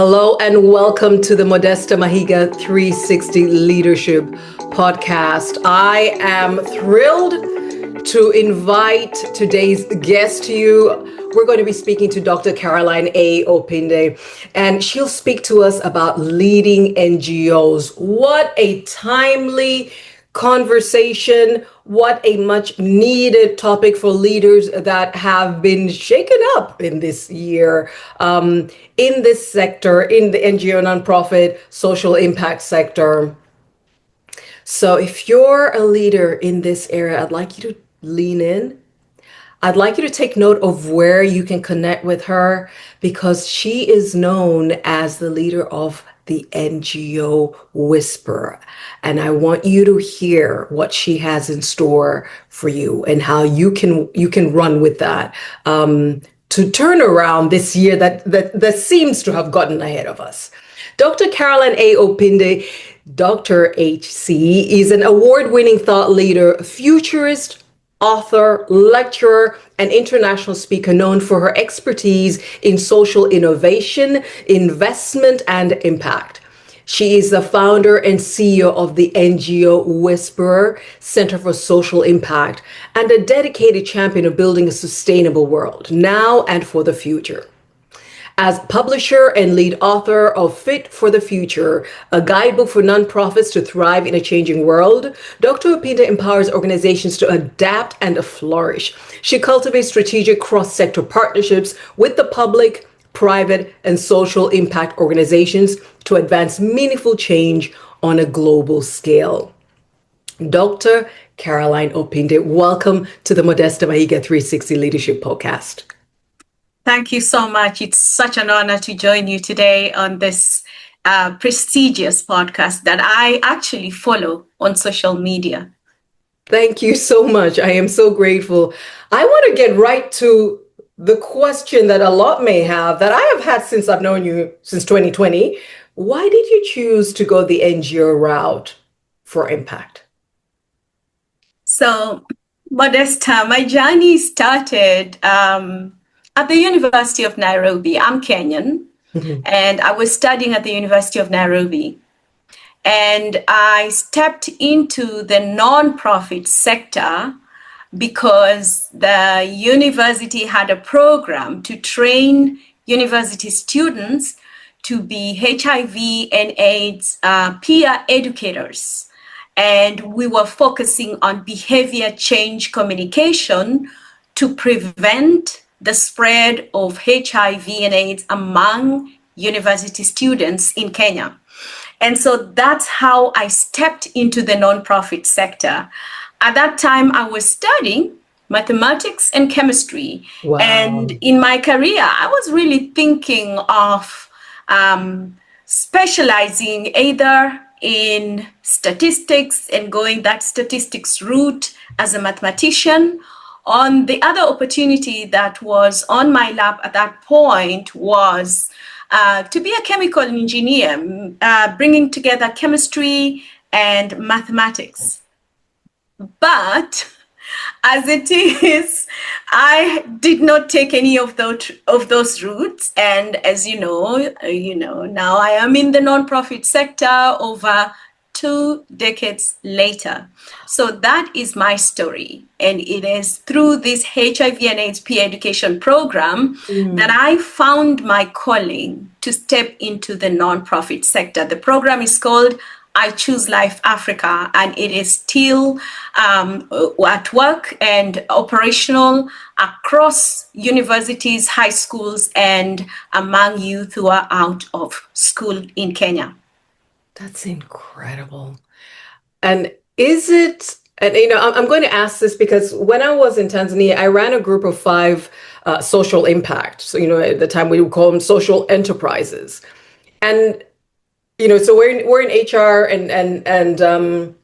Hello and welcome to the Modesta Mahiga 360 Leadership Podcast. I am thrilled to invite today's guest to you. We're going to be speaking to Dr. Carolyne A. Opinde, and she'll speak to us about leading NGOs. What a timely conversation. What a much needed topic for leaders that have been shaken up in this year, in this sector, in the NGO, nonprofit, social impact sector. So if you're a leader in this area, I'd like you to lean in. I'd like you to take note of where you can connect with her, because she is known as the leader of the NGO Whisperer. And I want you to hear what she has in store for you and how you can run with that to turn around this year that seems to have gotten ahead of us. Dr. Carolyne A. Opinde, Dr.h.c, is an award-winning thought leader, futurist, author, lecturer, and international speaker known for her expertise in social innovation, investment, and impact. She is the founder and CEO of the NGO Whisperer, Center for Social Impact, and a dedicated champion of building a sustainable world, now and for the future. As publisher and lead author of Fit for the Future, a guidebook for nonprofits to thrive in a changing world, Dr. Opinde empowers organizations to adapt and flourish. She cultivates strategic cross-sector partnerships with the public, private, and social impact organizations to advance meaningful change on a global scale. Dr. Carolyne Opinde, welcome to the Modesta Mahiga 360 Leadership Podcast. Thank you so much. It's such an honor to join you today on this prestigious podcast that I actually follow on social media. Thank you so much. I am so grateful. I want to get right to the question that a lot may have, that I have had since I've known you since 2020. Why did you choose to go the NGO route for impact? So, Modesta, my journey started at the University of Nairobi. I'm Kenyan, and I was studying at the University of Nairobi. And I stepped into the nonprofit sector because the university had a program to train university students to be HIV and AIDS peer educators. And we were focusing on behavior change communication to prevent the spread of HIV and AIDS among university students in Kenya. And so that's how I stepped into the nonprofit sector. At that time, I was studying mathematics and chemistry. Wow. And in my career, I was really thinking of specializing either in statistics and going that statistics route as a mathematician. On the other opportunity that was on my lap at that point was to be a chemical engineer, bringing together chemistry and mathematics. But as it is, I did not take any of those routes. And as you know, now I am in the nonprofit sector over 2 decades later. So that is my story. And it is through this HIV and AIDS peer education program that I found my calling to step into the nonprofit sector. The program is called I Choose Life Africa, and it is still at work and operational across universities, high schools, and among youth who are out of school in Kenya. That's incredible. And is it, and I'm going to ask this because when I was in Tanzania, I ran a group of 5 social impact. So, at the time we would call them social enterprises. And, so we're in HR and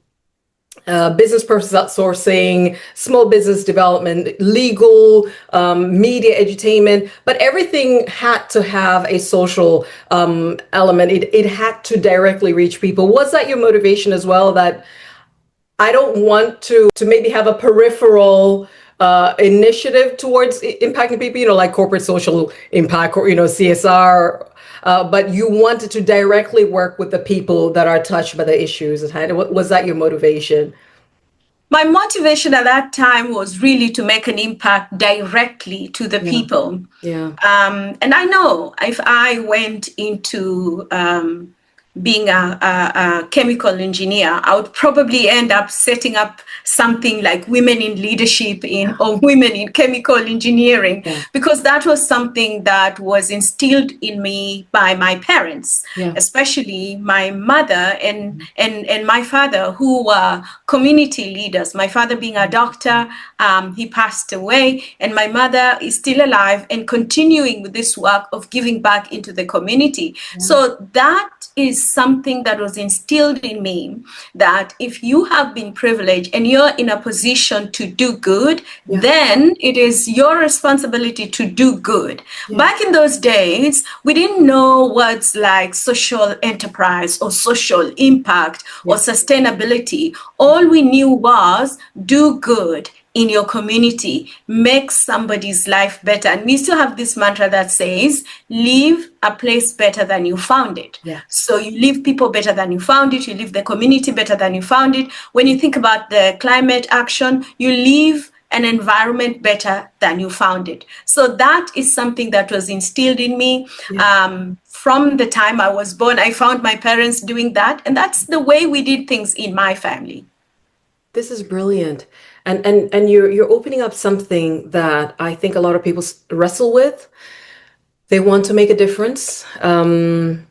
business process outsourcing, small business development, legal, media, edutainment, but everything had to have a social element. It had to directly reach people. Was that your motivation as well, that I don't want to maybe have a peripheral initiative towards impacting people, like corporate social impact or, CSR? but you wanted to directly work with the people that are touched by the issues at hand. Was that your motivation? My motivation at that time was really to make an impact directly to the people. Yeah. And I know if I went into being a chemical engineer, I would probably end up setting up something like women in leadership or women in chemical engineering, because that was something that was instilled in me by my parents, especially my mother and my father, who were community leaders. My father being a doctor, he passed away, and my mother is still alive and continuing with this work of giving back into the community. So that is something that was instilled in me, that if you have been privileged and you're in a position to do good, then it is your responsibility to do good. Back in those days, we didn't know words like social enterprise or social impact or sustainability. All we knew was do good in your community, make somebody's life better. And we still have this mantra that says, leave a place better than you found it. So you leave people better than you found it, you leave the community better than you found it. When you think about the climate action, you leave an environment better than you found it. So that is something that was instilled in me. From the time I was born, I found my parents doing that. And that's the way we did things in my family. This is brilliant. And you're opening up something that I think a lot of people wrestle with. They want to make a difference. And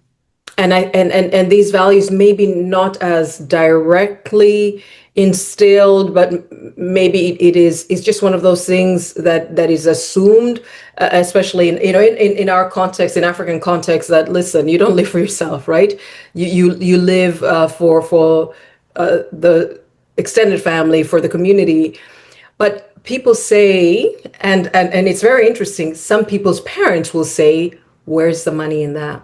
these values maybe not as directly instilled, but maybe it's just one of those things that is assumed, especially in our context, in African context, that listen, you don't live for yourself, right? You live for the extended family, for the community. But people say, and it's very interesting, some people's parents will say, where's the money in that?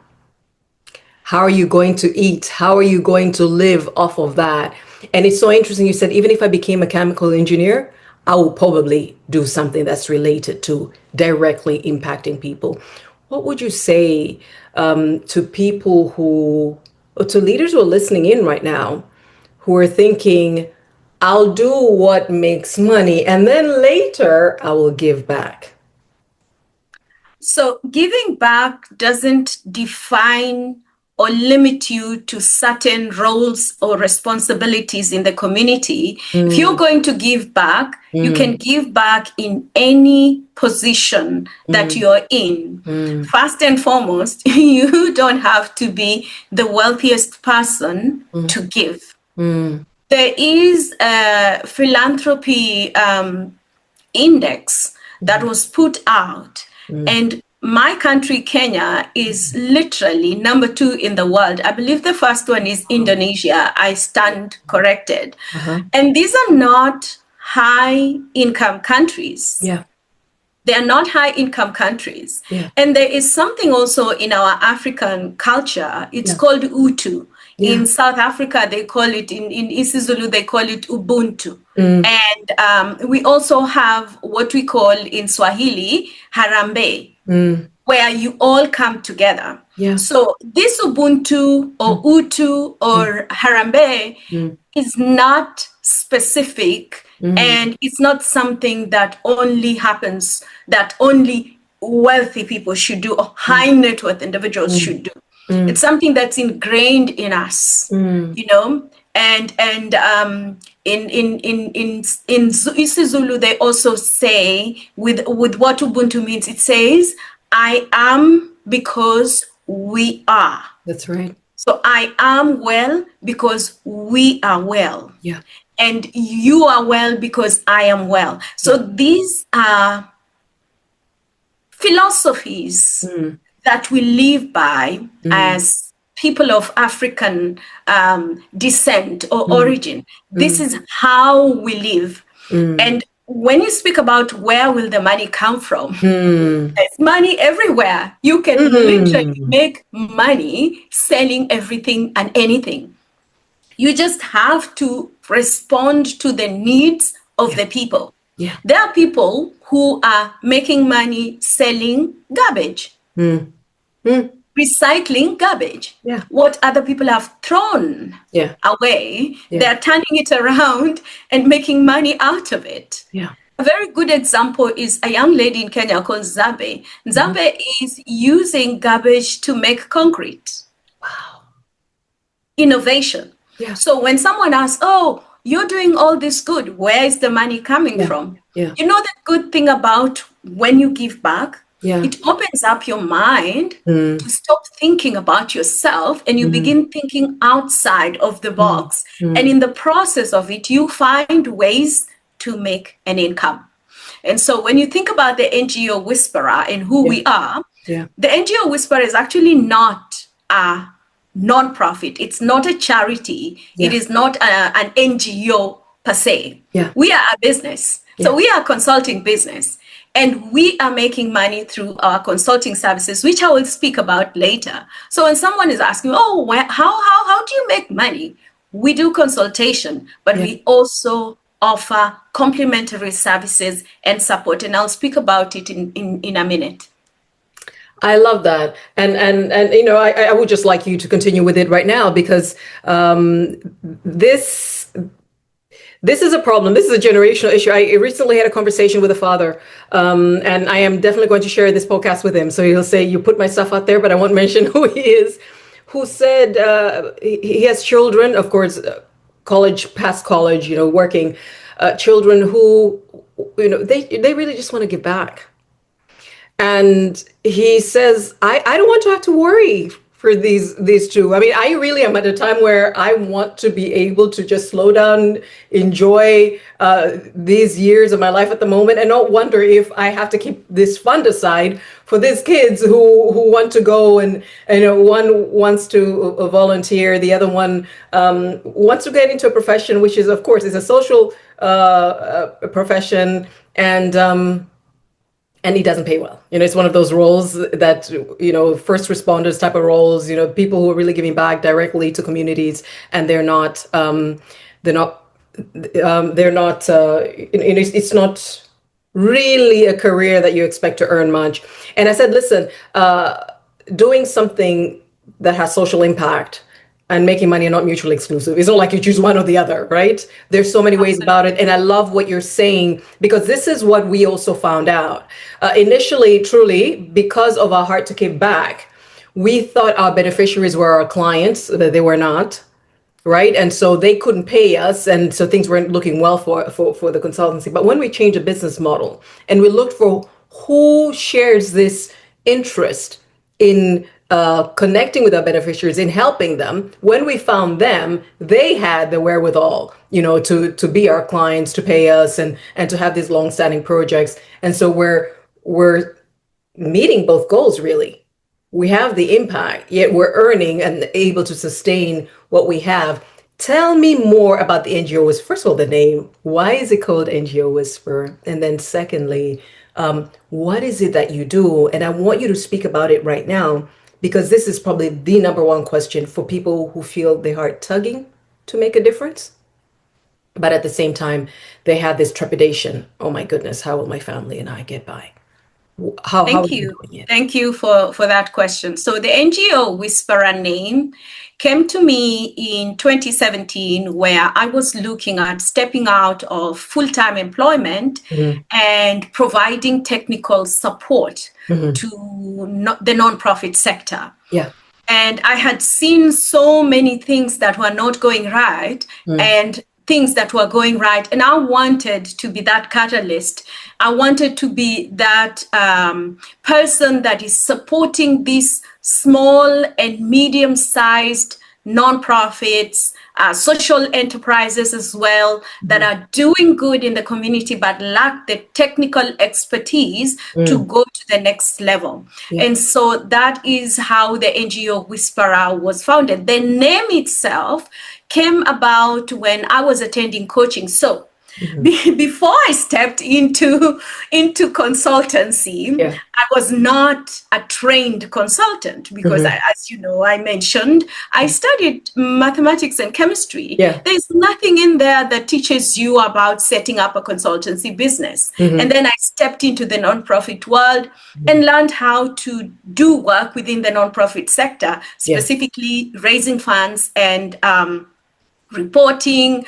How are you going to eat? How are you going to live off of that? And it's so interesting. You said, even if I became a chemical engineer, I will probably do something that's related to directly impacting people. What would you say to people to leaders who are listening in right now, who are thinking, I'll do what makes money, and then later I will give back? So giving back doesn't define or limit you to certain roles or responsibilities in the community. If you're going to give back, you can give back in any position that you're in. First and foremost, you don't have to be the wealthiest person to give. There is a philanthropy index that was put out, and my country, Kenya, is literally number 2 in the world. I believe the first one is Indonesia. I stand corrected. And these are not high-income countries. They are not high-income countries. And there is something also in our African culture. It's called Utu. In South Africa, they call it, in isiZulu, they call it Ubuntu. And we also have what we call in Swahili, Harambee, where you all come together. So this Ubuntu or Utu or Harambee is not specific, and it's not something that only happens, that only wealthy people should do or high net worth individuals should do. It's something that's ingrained in us, you know. And in isiZulu, they also say, with what Ubuntu means, it says, I am because we are. That's right. So I am well because we are well. And you are well because I am well. So these are philosophies that we live by as people of African descent or origin. This is how we live. And when you speak about where will the money come from, there's money everywhere. You can literally make money selling everything and anything. You just have to respond to the needs of the people. There are people who are making money selling garbage. recycling garbage. Yeah. What other people have thrown away, they're turning it around and making money out of it. Yeah. A very good example is a young lady in Kenya called Zabe. Zabe is using garbage to make concrete. Wow. Innovation. Yeah. So when someone asks, oh, you're doing all this good, where is the money coming from? Yeah. You know the good thing about when you give back? It opens up your mind to stop thinking about yourself, and you begin thinking outside of the box. And in the process of it, you find ways to make an income. And so when you think about the NGO Whisperer and who we are, the NGO Whisperer is actually not a non-profit. It's not a charity. It is not an NGO per se. We are a business. So we are a consulting business. And we are making money through our consulting services, which I will speak about later. So when someone is asking, oh, how do you make money? We do consultation, but we also offer complementary services and support. And I'll speak about it in a minute. I love that. And you know, I would just like you to continue with it right now, because this is a problem. This is a generational issue. I recently had a conversation with a father, and I am definitely going to share this podcast with him. So he'll say, you put my stuff out there, but I won't mention who he is, who said he has children, of course, past college, you know, working, children who, you know, they really just want to give back. And he says, I don't want to have to worry for these two. I mean, I really am at a time where I want to be able to just slow down, enjoy these years of my life at the moment, and not wonder if I have to keep this fund aside for these kids who want to go, and you know, one wants to volunteer, the other one wants to get into a profession, which is, of course, is a social profession, and he doesn't pay well. You know, it's one of those roles that, you know, first responders type of roles, you know, people who are really giving back directly to communities, and it's not really a career that you expect to earn much. And I said, listen, doing something that has social impact and making money are not mutually exclusive. It's not like you choose one or the other, right? There's so many ways about it. And I love what you're saying, because this is what we also found out. Initially, truly, because of our heart to give back, we thought our beneficiaries were our clients, but they were not, right? And so they couldn't pay us. And so things weren't looking well for the consultancy. But when we changed the business model and we looked for who shares this interest in connecting with our beneficiaries, in helping them, when we found them, they had the wherewithal, you know, to be our clients, to pay us, and to have these long-standing projects. And so we're meeting both goals, really. We have the impact, yet we're earning and able to sustain what we have. Tell me more about the NGO Whisperer. First of all, the name. Why is it called NGO Whisperer? And then secondly, what is it that you do? And I want you to speak about it right now, because this is probably the number one question for people who feel their heart tugging to make a difference. But at the same time, they have this trepidation. Oh my goodness, how will my family and I get by? Thank you. Thank you for that question. So the NGO Whisperer name came to me in 2017, where I was looking at stepping out of full-time employment and providing technical support to the nonprofit sector. Yeah. And I had seen so many things that were not going right and things that were going right. And I wanted to be that catalyst. I wanted to be that person that is supporting these small and medium-sized nonprofits, social enterprises as well, that are doing good in the community but lack the technical expertise to go to the next level. And so that is how the NGO Whisperer was founded. The name itself came about when I was attending coaching. So Before I stepped into consultancy, I was not a trained consultant because, as you know, I mentioned, I studied mathematics and chemistry. There's nothing in there that teaches you about setting up a consultancy business. And then I stepped into the nonprofit world and learned how to do work within the nonprofit sector, specifically raising funds and reporting,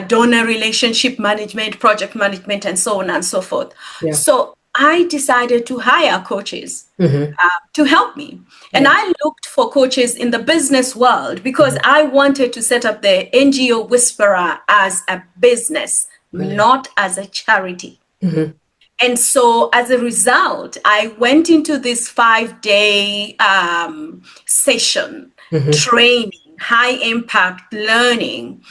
donor relationship management, project management, and so on and so forth. So I decided to hire coaches to help me. And I looked for coaches in the business world because I wanted to set up the NGO Whisperer as a business, not as a charity. And so as a result, I went into this 5-day session, training, high impact learning.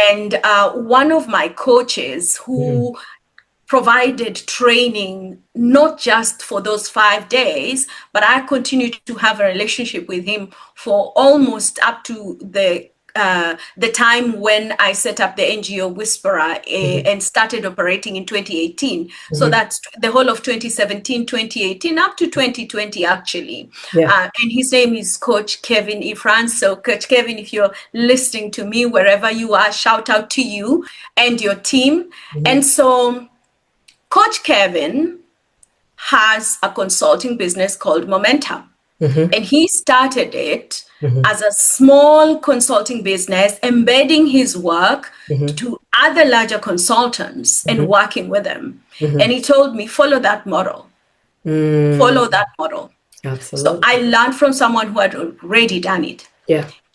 And one of my coaches who provided training, not just for those 5 days, but I continued to have a relationship with him for almost up to the time when I set up the NGO Whisperer and started operating in 2018. So that's the whole of 2017, 2018, up to 2020, actually. And his name is Coach Kevin Ifran. So Coach Kevin, if you're listening to me, wherever you are, shout out to you and your team. And so Coach Kevin has a consulting business called Momentum. And he started it as a small consulting business, embedding his work to other larger consultants and working with them. And he told me, follow that model. Follow that model. Absolutely. So I learned from someone who had already done it.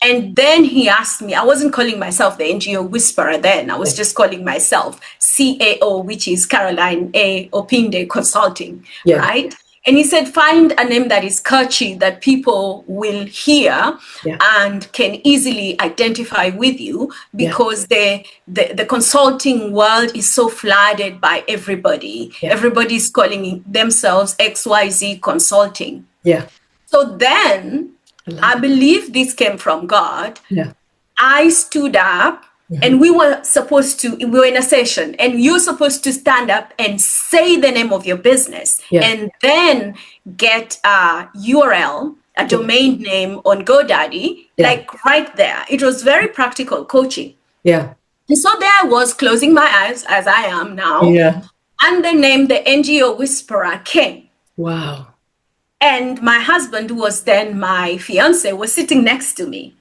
And then he asked me, I wasn't calling myself the NGO Whisperer then. I was just calling myself CAO, which is Carolyne A, Opinde Consulting, right? And he said, find a name that is catchy, that people will hear and can easily identify with you, because the consulting world is so flooded by everybody. Everybody's calling themselves XYZ Consulting. So then I believe this came from God. I stood up and we were in a session and you're supposed to stand up and say the name of your business and then get a URL, a domain name on GoDaddy, like right there. It was very practical coaching. And so there I was closing my eyes as I am now. And the name, the NGO Whisperer, came. Wow. And my husband, who was then my fiance, was sitting next to me.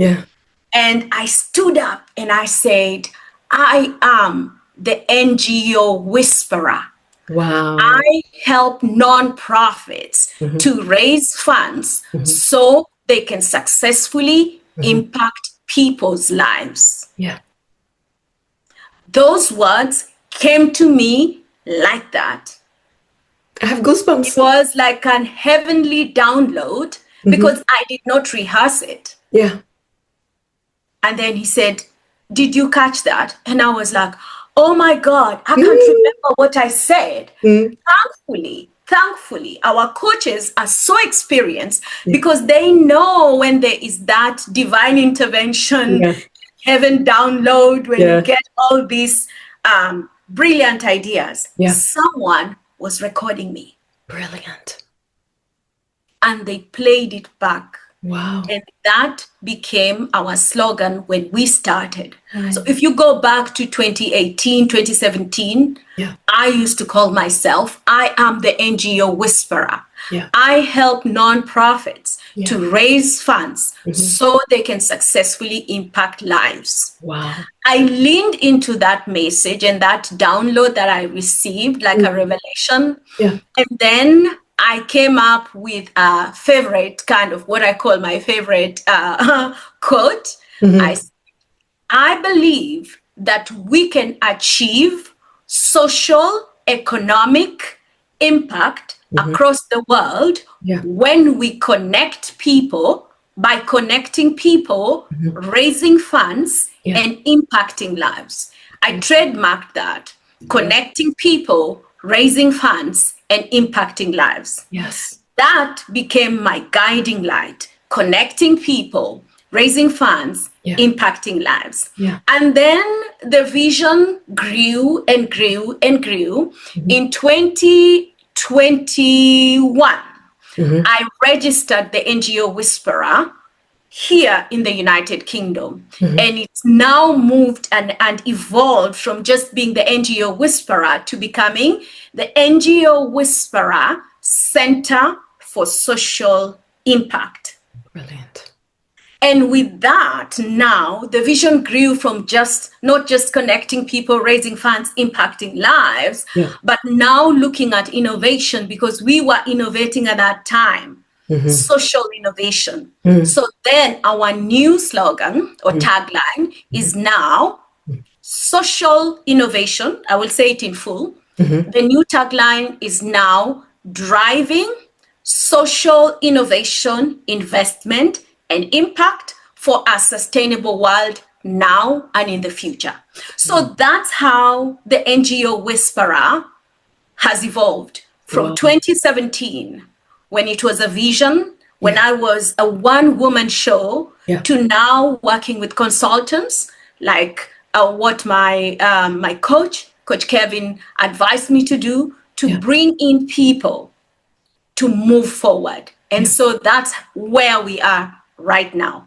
And I stood up and I said, I am the NGO Whisperer. Wow. I help nonprofits to raise funds so they can successfully impact people's lives. Those words came to me like that. I have goosebumps. It was like an heavenly download because I did not rehearse it. And then he said, did you catch that? And I was like, oh my God, I can't remember what I said. Thankfully, our coaches are so experienced because they know when there is that divine intervention, heaven download, when you get all these brilliant ideas. Someone was recording me. Brilliant. And they played it back. Wow. And that became our slogan when we started. So if you go back to 2018, 2017, I used to call myself, I am the NGO Whisperer. I help nonprofits to raise funds so they can successfully impact lives. Wow. I leaned into that message and that download that I received, like a revelation. And then I came up with a favorite, kind of what I call my favorite quote. I believe that we can achieve social, economic impact across the world when we connect people, by connecting people, raising funds, and impacting lives. I trademarked that. Connecting people, raising funds, and impacting lives. That became my guiding light. Connecting people, raising funds, Yeah. impacting lives. Yeah. And then the vision grew and grew and grew. In 2021, I registered the NGO Whisperer here in the United Kingdom. And it's now moved and evolved from just being the NGO Whisperer to becoming the NGO Whisperer Center for Social Impact. Brilliant. And with that, now the vision grew from not just connecting people, raising funds, impacting lives, but now looking at innovation, because we were innovating at that time, social innovation. So then our new slogan or tagline is now social innovation. I will say it in full. The new tagline is now driving social innovation, investment, and impact for a sustainable world now and in the future. So that's how the NGO Whisperer has evolved from 2017, when it was a vision, when I was a one-woman show, to now working with consultants, like what my coach Kevin, advised me to do, to bring in people to move forward. And so that's where we are right now.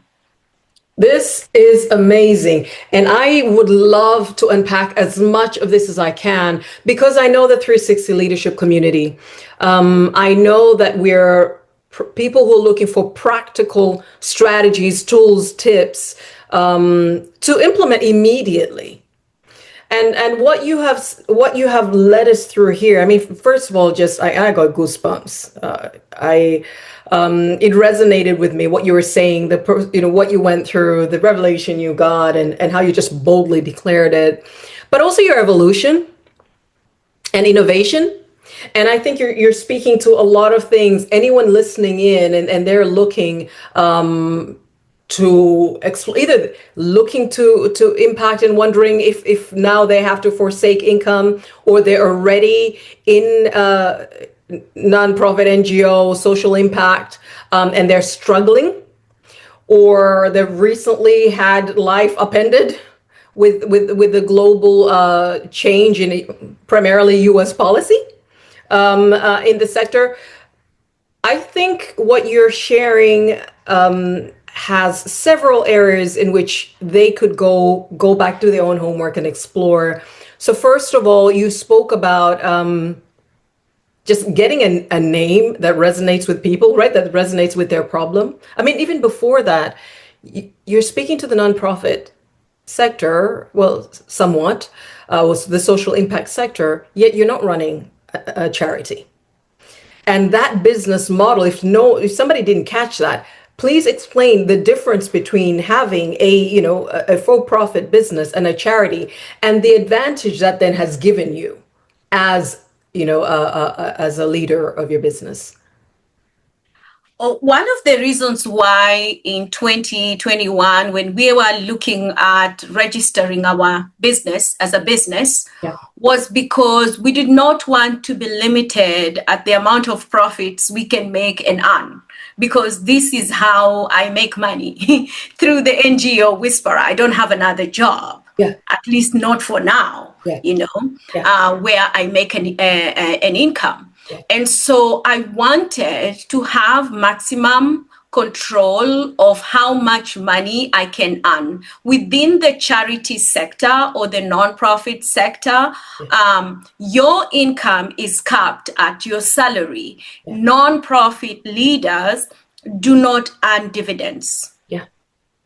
This is amazing. And I would love to unpack as much of this as I can, because I know the 360 leadership community. I know that we're people who are looking for practical strategies, tools, tips to implement immediately. And what you have led us through here. I mean, first of all, just I got goosebumps. It resonated with me what you were saying, what you went through, the revelation you got, and how you just boldly declared it, but also your evolution and innovation. And I think you're speaking to a lot of things. Anyone listening in and they're looking to either looking to impact and wondering if now they have to forsake income, or they're already in nonprofit NGO social impact and they're struggling, or they've recently had life upended with the global change in primarily US policy in the sector. I think what you're sharing has several areas in which they could go back, do their own homework and explore. So first of all, you spoke about just getting a name that resonates with people, right? That resonates with their problem. I mean, even before that, you're speaking to the nonprofit sector, well, somewhat, the social impact sector, yet you're not running a charity. And that business model, if somebody didn't catch that, please explain the difference between having a for-profit business and a charity, and the advantage that then has given you as as a leader of your business. One of the reasons why in 2021, when we were looking at registering our business as a business, was because we did not want to be limited at the amount of profits we can make and earn, because this is how I make money through the NGO Whisperer. I don't have another job, at least not for now, where I make an income. And so I wanted to have maximum control of how much money I can earn within the charity sector or the nonprofit sector. Your income is capped at your salary. Nonprofit leaders do not earn dividends.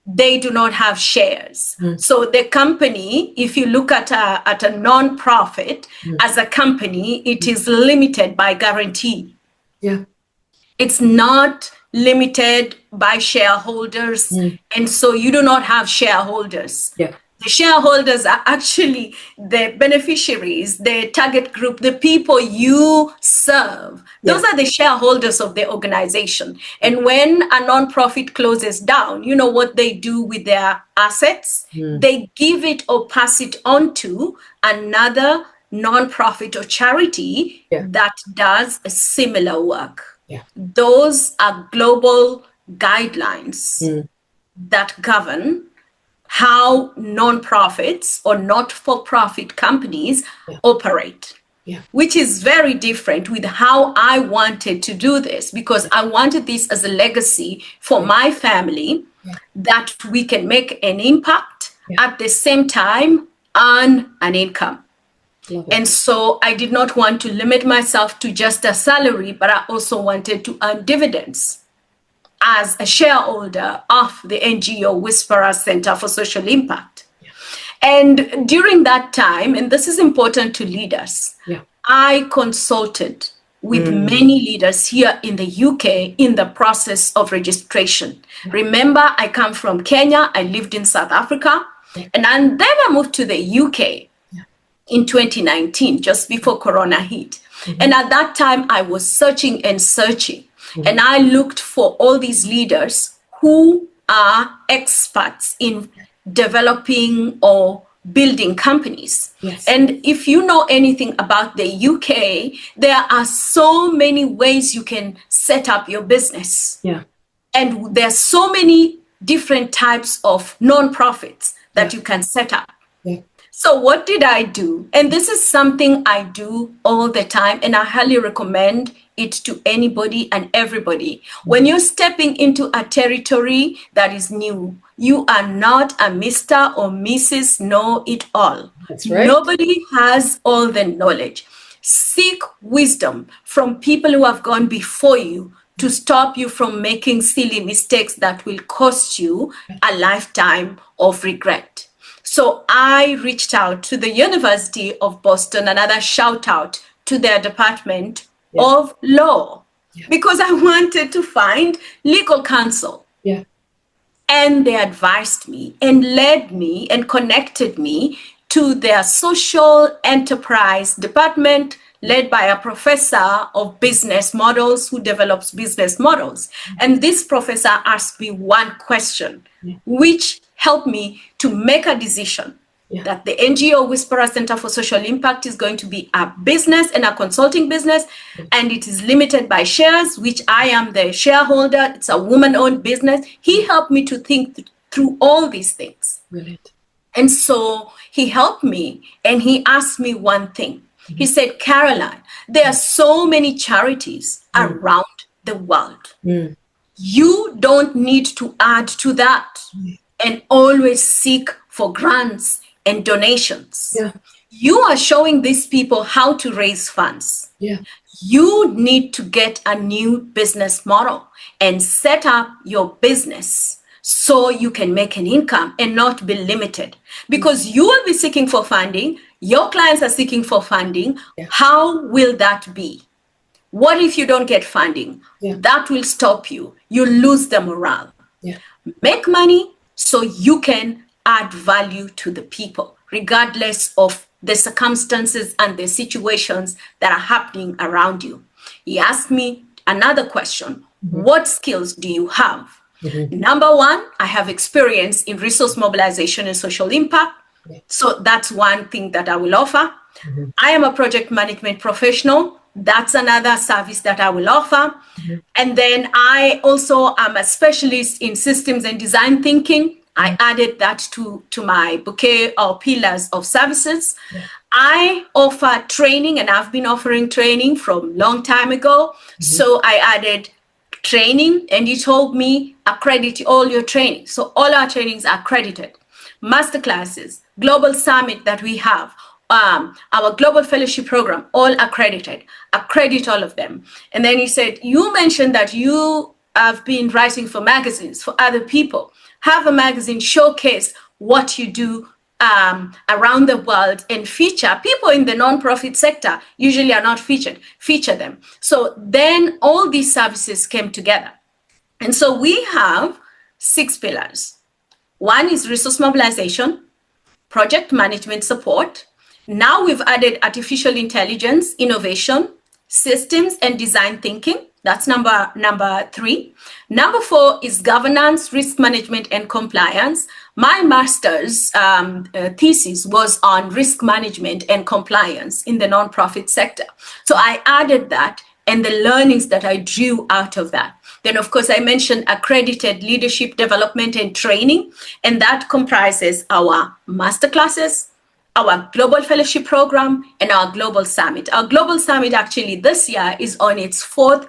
They do not have shares. So the company, if you look at a non-profit as a company, it is limited by guarantee. It's not limited by shareholders. And so you do not have shareholders. The shareholders are actually the beneficiaries, the target group, the people you serve. Those are the shareholders of the organization. And when a nonprofit closes down, you know what they do with their assets? They give it or pass it on to another nonprofit or charity that does a similar work. Those are global guidelines that govern how nonprofits or not-for-profit companies operate. Yeah. Which is very different with how I wanted to do this, because I wanted this as a legacy for my family, that we can make an impact at the same time earn an income. And so I did not want to limit myself to just a salary, but I also wanted to earn dividends as a shareholder of the NGO Whisperer Center for Social Impact. And during that time, and this is important to leaders, I consulted with many leaders here in the UK in the process of registration. Remember, I come from Kenya, I lived in South Africa, and then I moved to the UK in 2019, just before Corona hit. And at that time, I was searching and searching, and I looked for all these leaders who are experts in developing or building companies. And if you know anything about the UK, there are so many ways you can set up your business. And there's so many different types of nonprofits that you can set up. So what did I do? And this is something I do all the time, and I highly recommend it to anybody and everybody. When you're stepping into a territory that is new, you are not a Mr. or Mrs. Know-it-all. That's right. Nobody has all the knowledge. Seek wisdom from people who have gone before you to stop you from making silly mistakes that will cost you a lifetime of regret. So I reached out to the University of Boston, another shout out to their Department of Law, because I wanted to find legal counsel. And they advised me and led me and connected me to their social enterprise department, led by a professor of business models who develops business models. And this professor asked me one question, which helped me to make a decision that the NGO Whisperer Center for Social Impact is going to be a business and a consulting business, and it is limited by shares, which I am the shareholder. It's a woman-owned business. He helped me to think through all these things. Brilliant. And so he helped me, and he asked me one thing. He said, Caroline, there are so many charities around the world. You don't need to add to that and always seek for grants and donations. You are showing these people how to raise funds. You need to get a new business model and set up your business so you can make an income and not be limited, because you will be seeking for funding. Your clients are seeking for funding. How will that be? What if you don't get funding? That will stop you. You lose the morale. Make money so you can add value to the people, regardless of the circumstances and the situations that are happening around you. He asked me another question. What skills do you have? Number one, I have experience in resource mobilization and social impact. So that's one thing that I will offer. I am a project management professional. That's another service that I will offer. And then I also am a specialist in systems and design thinking. I added that to my bouquet or pillars of services. I offer training, and I've been offering training from long time ago. So I added training, and he told me accredit all your training. So all our trainings are accredited. Masterclasses, global summit that we have, our global fellowship program, all accredited. Accredit all of them. And then he said, you mentioned that you have been writing for magazines for other people. Have a magazine showcase what you do around the world and feature people in the nonprofit sector. Usually are not featured. Feature them. So then all these services came together. And so we have 6 pillars. One is resource mobilization, project management support. Now we've added artificial intelligence, innovation, systems and design thinking. That's number 3. Number 4 is governance, risk management, and compliance. My master's thesis was on risk management and compliance in the nonprofit sector. So I added that and the learnings that I drew out of that. Then, of course, I mentioned accredited leadership development and training, and that comprises our masterclasses, our global fellowship program, and our global summit. Our global summit actually this year is on its fourth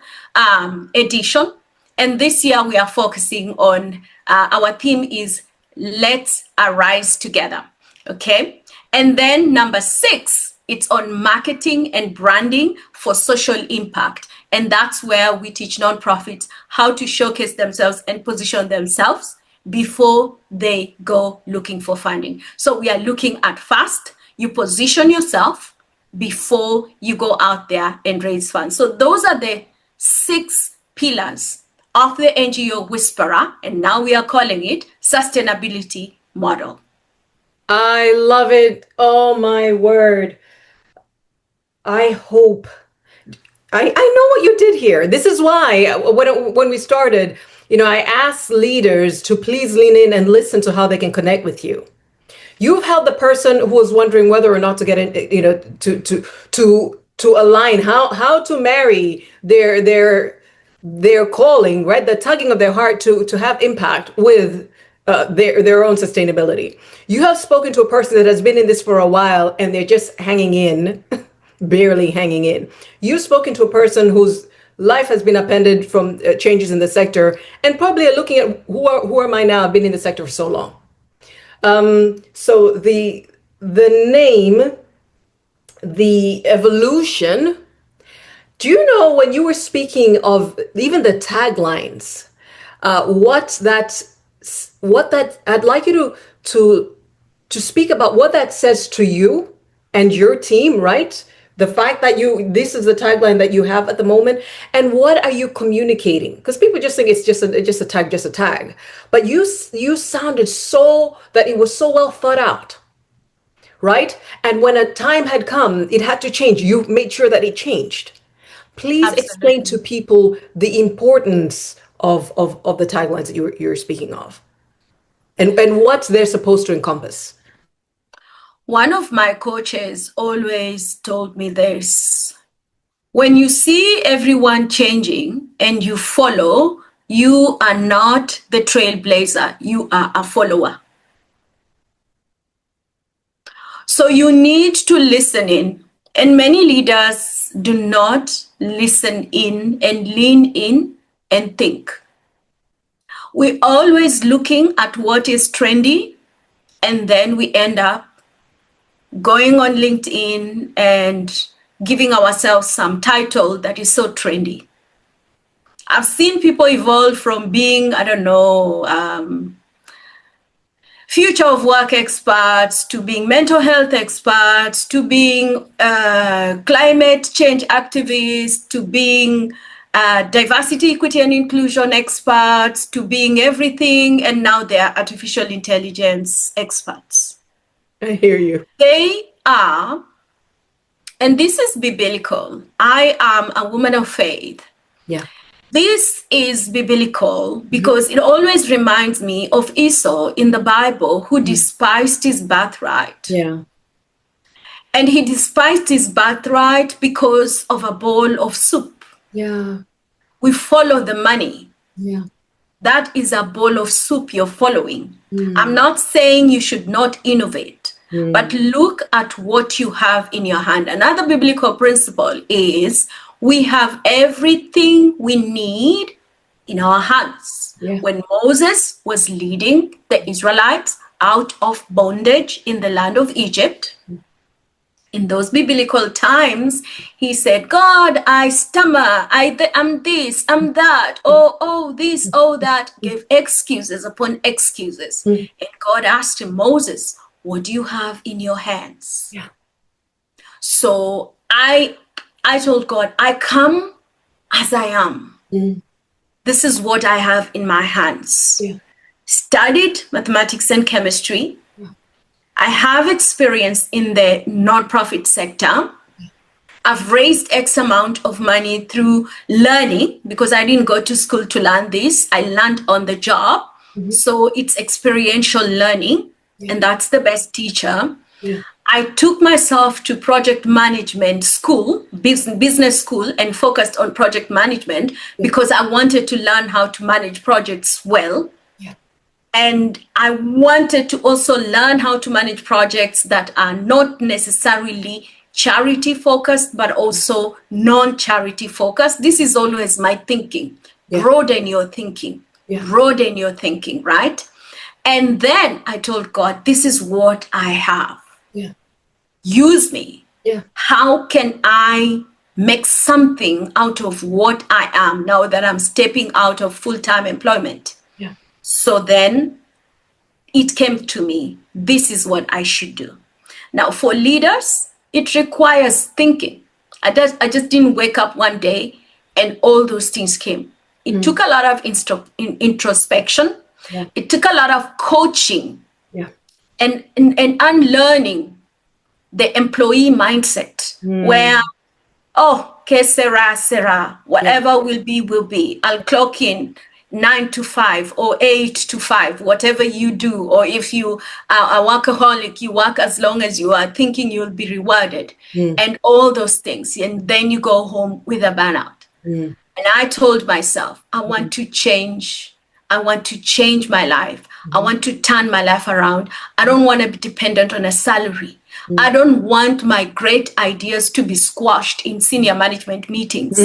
edition. And this year we are focusing on, our theme is Let's Arise Together, okay? And then number 6, it's on marketing and branding for social impact. And that's where we teach nonprofits how to showcase themselves and position themselves before they go looking for funding. So we are looking at first, you position yourself before you go out there and raise funds. So those are the 6 pillars of the NGO Whisperer, and now we are calling it sustainability model. I love it. Oh my word. I hope. I know what you did here. This is why when we started, I asked leaders to please lean in and listen to how they can connect with you. You've helped the person who was wondering whether or not to get in, to align how to marry their calling, right? The tugging of their heart to have impact with their own sustainability. You have spoken to a person that has been in this for a while and they're just hanging in, barely hanging in. You've spoken to a person whose life has been upended from changes in the sector and probably are looking at who am I now? I've been in the sector for so long. So the name, the evolution. Do you know when you were speaking of even the taglines, what that I'd like you to speak about what that says to you and your team, right? The fact that this is the tagline that you have at the moment, and what are you communicating? Because people just think it's just a tag. But you sounded so that it was so well thought out, right? And when a time had come, it had to change. You made sure that it changed. Please explain to people the importance of the taglines that you're speaking of, and what they're supposed to encompass. One of my coaches always told me this: when you see everyone changing and you follow, you are not the trailblazer, you are a follower. So you need to listen in, and many leaders do not listen in and lean in and think. We're always looking at what is trendy, and then we end up going on LinkedIn and giving ourselves some title that is so trendy. I've seen people evolve from being, future of work experts, to being mental health experts, to being climate change activists, to being diversity, equity, and inclusion experts, to being everything, and now they are artificial intelligence experts. I hear you. They are, and this is biblical. I am a woman of faith. Yeah. This is biblical because it always reminds me of Esau in the Bible, who despised his birthright. Yeah. And he despised his birthright because of a bowl of soup. Yeah. We follow the money. Yeah. That is a bowl of soup you're following. I'm not saying you should not innovate, but look at what you have in your hand. Another biblical principle is we have everything we need in our hands. Yeah. When Moses was leading the Israelites out of bondage in the land of Egypt, in those biblical times, he said, God, I stammer, I'm this, I'm that, oh, this, oh, that, gave excuses upon excuses. And God asked him, Moses, what do you have in your hands? Yeah. So I told God, I come as I am. This is what I have in my hands. Yeah. Studied mathematics and chemistry. I have experience in the nonprofit sector. I've raised X amount of money through learning, because I didn't go to school to learn this. I learned on the job. So it's experiential learning, and that's the best teacher. I took myself to project management school, business school, and focused on project management because I wanted to learn how to manage projects well. Yeah. And I wanted to also learn how to manage projects that are not necessarily charity focused, but also non-charity focused. This is always my thinking. Yeah. Broaden your thinking. Yeah. Broaden your thinking, right? And then I told God, this is what I have. Yeah. Use me. Yeah. How can I make something out of what I am now that I'm stepping out of full-time employment? Yeah. So then it came to me, this is what I should do. Now, for leaders, it requires thinking. I just didn't wake up one day and all those things came. It took a lot of introspection. Yeah. It took a lot of coaching. Yeah. And unlearning the employee mindset where, que sera, whatever will be. I'll clock in 9 to 5 or 8 to 5, whatever you do. Or if you are a workaholic, you work as long as you are thinking you'll be rewarded and all those things. And then you go home with a burnout. And I told myself, I want to change. I want to change my life. I want to turn my life around. I don't want to be dependent on a salary. I don't want my great ideas to be squashed in senior management meetings.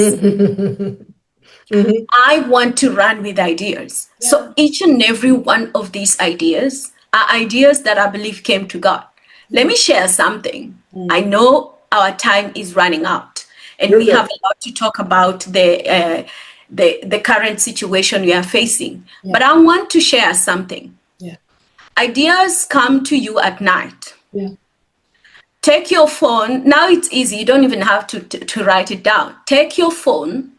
I want to run with ideas. Yeah. So each and every one of these ideas are ideas that I believe came to God. Let me share something. I know our time is running out, and we have a lot to talk about the current situation we are facing. Yeah. But I want to share something. Yeah. Ideas come to you at night. Yeah. Take your phone. Now it's easy. You don't even have to write it down. Take your phone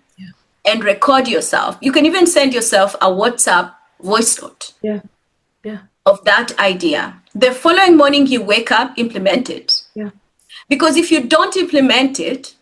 and record yourself. You can even send yourself a WhatsApp voice note of that idea. The following morning you wake up, implement it. Yeah. Because if you don't implement it,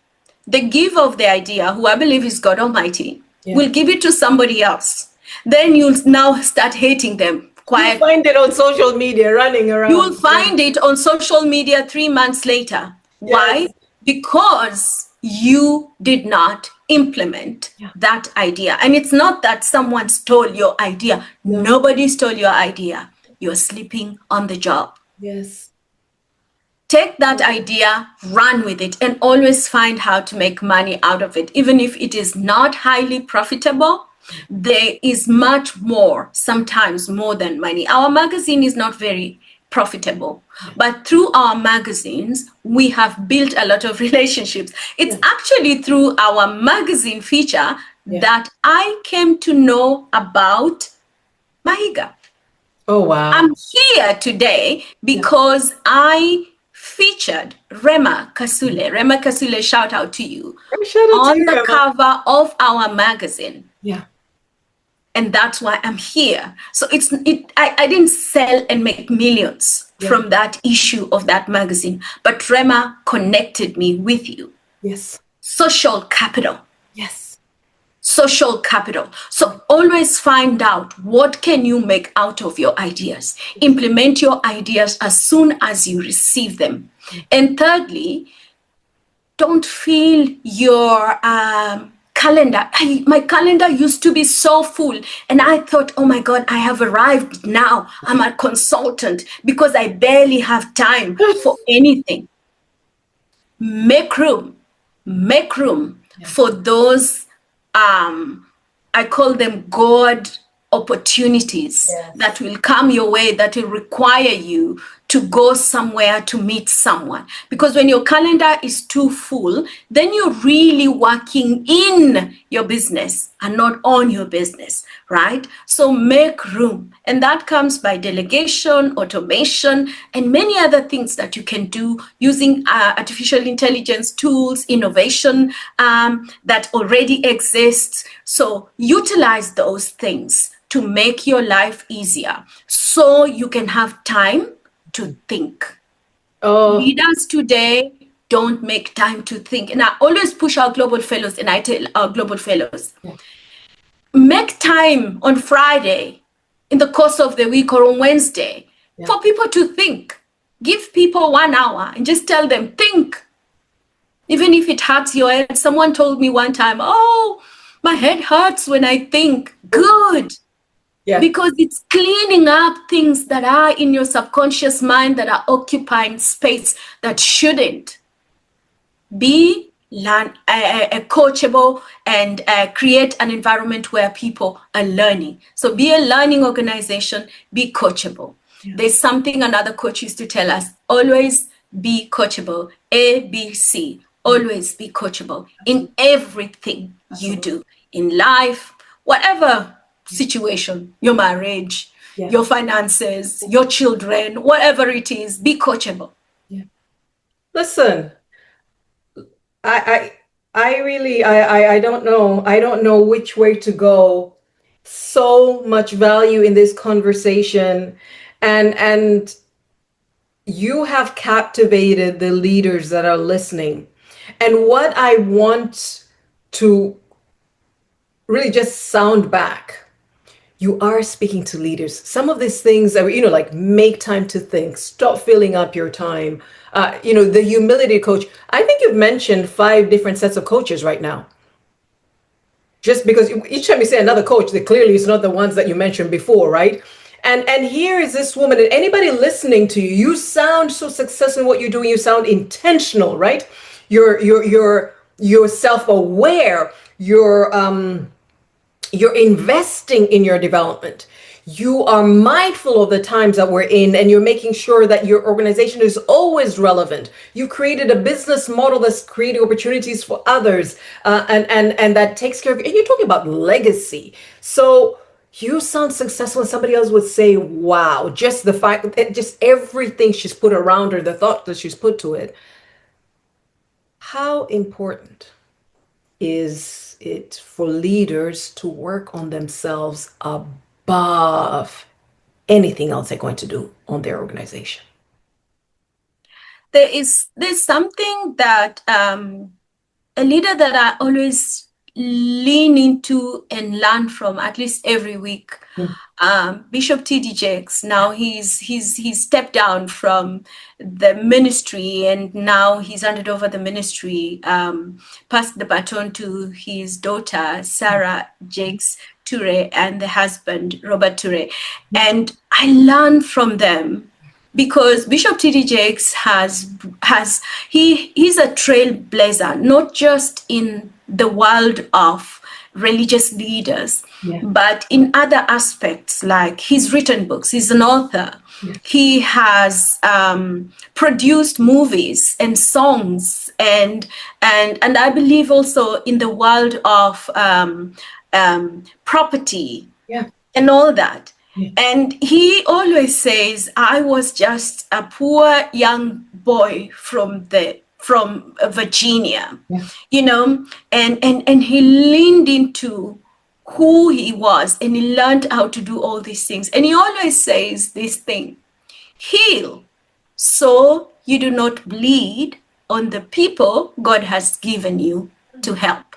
the giver of the idea, who I believe is God Almighty, will give it to somebody else. Then you'll now start hating them. You'll find it on social media running around. You will find it on social media 3 months later. Yes. Why? Because you did not implement that idea. And it's not that someone stole your idea. No. Nobody stole your idea. You're sleeping on the job. Yes. Take that idea, run with it, and always find how to make money out of it. Even if it is not highly profitable, there is much more, sometimes more than money. Our magazine is not very profitable, but through our magazines, we have built a lot of relationships. It's actually through our magazine feature that I came to know about Mahiga. Oh, wow. I'm here today because I featured Rema Kasule. Rema Kasule, shout out to you. On the cover of our magazine. Yeah. And that's why I'm here. So I didn't sell and make millions from that issue of that magazine, but Rema connected me with you. Yes. Social capital. Yes. Social capital. So always find out what can you make out of your ideas. Implement your ideas as soon as you receive them. And thirdly, don't fill your calendar. My calendar used to be so full, and I thought, oh my God, I have arrived now. I'm a consultant because I barely have time for anything. Make room for those, I call them God opportunities that will come your way, that will require you to go somewhere to meet someone. Because when your calendar is too full, then you're really working in your business and not on your business, right? So make room. And that comes by delegation, automation, and many other things that you can do using artificial intelligence tools, innovation that already exists. So utilize those things to make your life easier so you can have time to think. Leaders today don't make time to think. And I always push our global fellows, and I tell our global fellows, make time on Friday in the course of the week or on Wednesday for people to think. Give people 1 hour and just tell them, think. Even if it hurts your head. Someone told me one time, oh, my head hurts when I think. Good. Yeah. Because it's cleaning up things that are in your subconscious mind that are occupying space that shouldn't. Be coachable and create an environment where people are learning. So be a learning organization, be coachable. Yeah. There's something another coach used to tell us, always be coachable. A, B, C. Always be coachable. Absolutely. In everything you do, in life, whatever situation, your marriage, your finances, your children, whatever it is, be coachable. Yeah. Listen, I really don't know. I don't know which way to go. So much value in this conversation, and you have captivated the leaders that are listening. And what I want to really just sound back, you are speaking to leaders. Some of these things that, like make time to think, stop filling up your time. The humility coach. I think you've mentioned 5 different sets of coaches right now. Just because each time you say another coach, that clearly it's not the ones that you mentioned before, right? And here is this woman, and anybody listening to you, you sound so successful in what you're doing. You sound intentional, right? You're self-aware. You're investing in your development. You are mindful of the times that we're in, and you're making sure that your organization is always relevant. You created a business model that's creating opportunities for others, and that takes care of you. And you're talking about legacy. So you sound successful, and somebody else would say, wow, just the fact that just everything she's put around her, the thought that she's put to it. How important is it for leaders to work on themselves above anything else they're going to do on their organization? There's something that a leader that I always lean into and learn from at least every week. Bishop T.D.Jakes, now he's stepped down from the ministry, and now he's handed over the ministry, passed the baton to his daughter, Sarah Jakes Ture, and the husband, Robert Ture. And I learn from them because Bishop T.D.Jakes he's a trailblazer, not just in the world of religious leaders, but in other aspects, like he's written books, he's an author. He has produced movies and songs, and I believe also in the world of property and all that. And he always says, I was just a poor young boy from Virginia, and he leaned into who he was, and he learned how to do all these things. And he always says this thing: heal so you do not bleed on the people God has given you to help.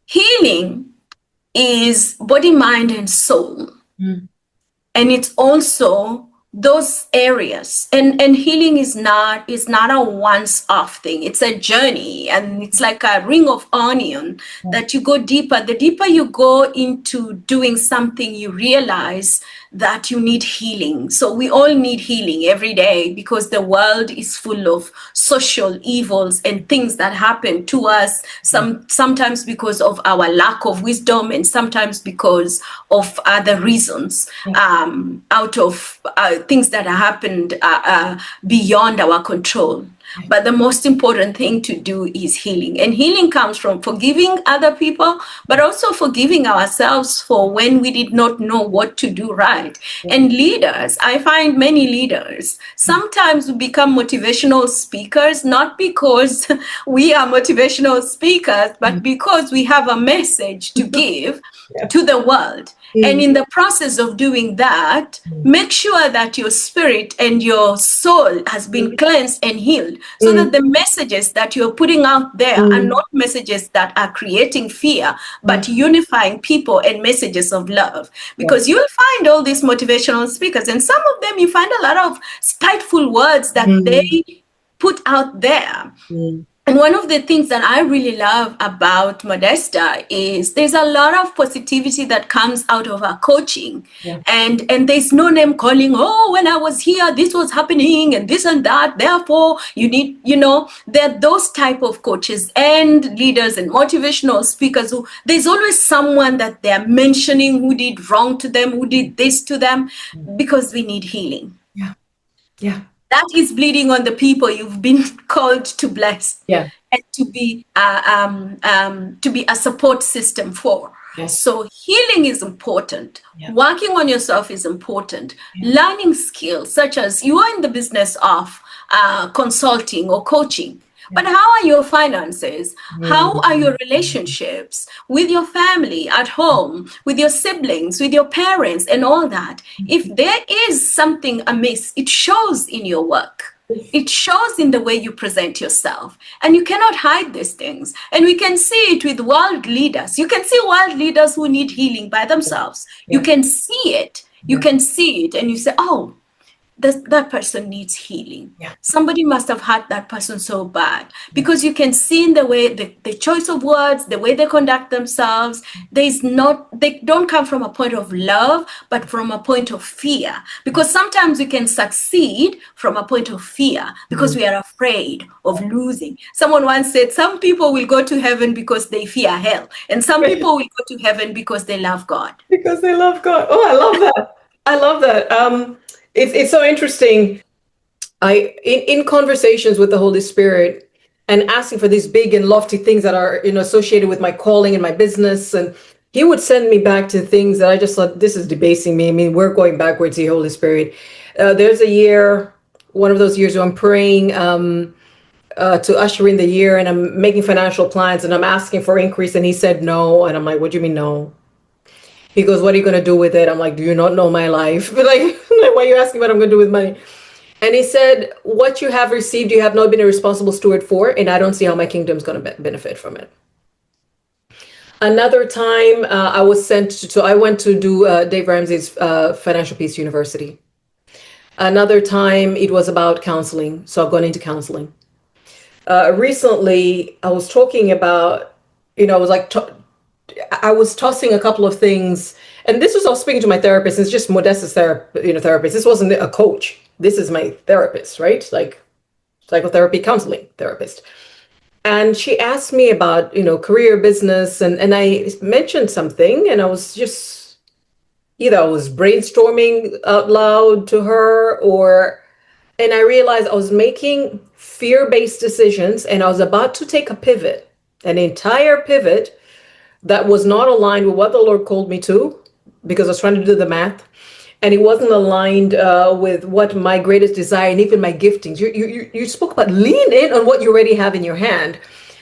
Healing is body, mind, and soul. And it's also those areas, and healing is not a once-off thing. It's a journey, and it's like a ring of onion that you go deeper. The deeper you go into doing something, you realize that you need healing. So we all need healing every day, because the world is full of social evils and things that happen to us, sometimes because of our lack of wisdom, and sometimes because of other reasons, out of things that happened beyond our control. But the most important thing to do is healing. And healing comes from forgiving other people, but also forgiving ourselves for when we did not know what to do right. And leaders, I find many leaders, sometimes we become motivational speakers, not because we are motivational speakers, but because we have a message to give to the world. And in the process of doing that, make sure that your spirit and your soul has been cleansed and healed, so that the messages that you're putting out there are not messages that are creating fear, but unifying people and messages of love. Because you'll find all these motivational speakers, and some of them you find a lot of spiteful words that they put out there. And one of the things that I really love about Modesta is there's a lot of positivity that comes out of her coaching. And there's no name calling, oh, when I was here, this was happening and this and that. Therefore, you need, there are those type of coaches and leaders and motivational speakers who there's always someone that they're mentioning who did wrong to them, who did this to them, because we need healing. Yeah. That is bleeding on the people you've been called to bless, and to be a support system for. So healing is important. Working on yourself is important. Learning skills such as you are in the business of consulting or coaching. But how are your finances? How are your relationships with your family at home, with your siblings, with your parents, and all that? If there is something amiss, it shows in your work. It shows in the way you present yourself. And you cannot hide these things. And we can see it with world leaders. You can see world leaders who need healing by themselves. You can see it. You can see it. And you say, oh, that person needs healing. Somebody must have hurt that person so bad, because you can see in the way the choice of words, the way they conduct themselves, they don't come from a point of love, but from a point of fear. Because sometimes we can succeed from a point of fear because we are afraid of losing. Someone once said, some people will go to heaven because they fear hell, and some people will go to heaven because they love God. Because they love God. Oh, I love that. I love that. It's so interesting. In conversations with the Holy Spirit and asking for these big and lofty things that are associated with my calling and my business, and he would send me back to things that I just thought, this is debasing me. I mean, we're going backwards here, Holy Spirit. There's a year, one of those years where I'm praying to usher in the year, and I'm making financial plans and I'm asking for increase, and he said no. And I'm like, what do you mean no? He goes, what are you going to do with it? I'm like, do you not know my life? But like, why are you asking what I'm going to do with money? And he said, what you have received, you have not been a responsible steward for, and I don't see how my kingdom's going to benefit from it. Another time I was sent to, I went to do Dave Ramsey's Financial Peace University. Another time it was about counseling. So I've gone into counseling. Recently, I was talking about, I was like, I was tossing a couple of things, and this was, I was speaking to my therapist. It's just Modesta's therapist. This wasn't a coach. This is my therapist, right? Like psychotherapy, counseling therapist. And she asked me about, career, business, and I mentioned something, and I was just, either I was brainstorming out loud to her, and I realized I was making fear-based decisions, and I was about to take a pivot, an entire pivot, that was not aligned with what the Lord called me to, because I was trying to do the math, and it wasn't aligned with what my greatest desire and even my giftings. You spoke about lean in on what you already have in your hand.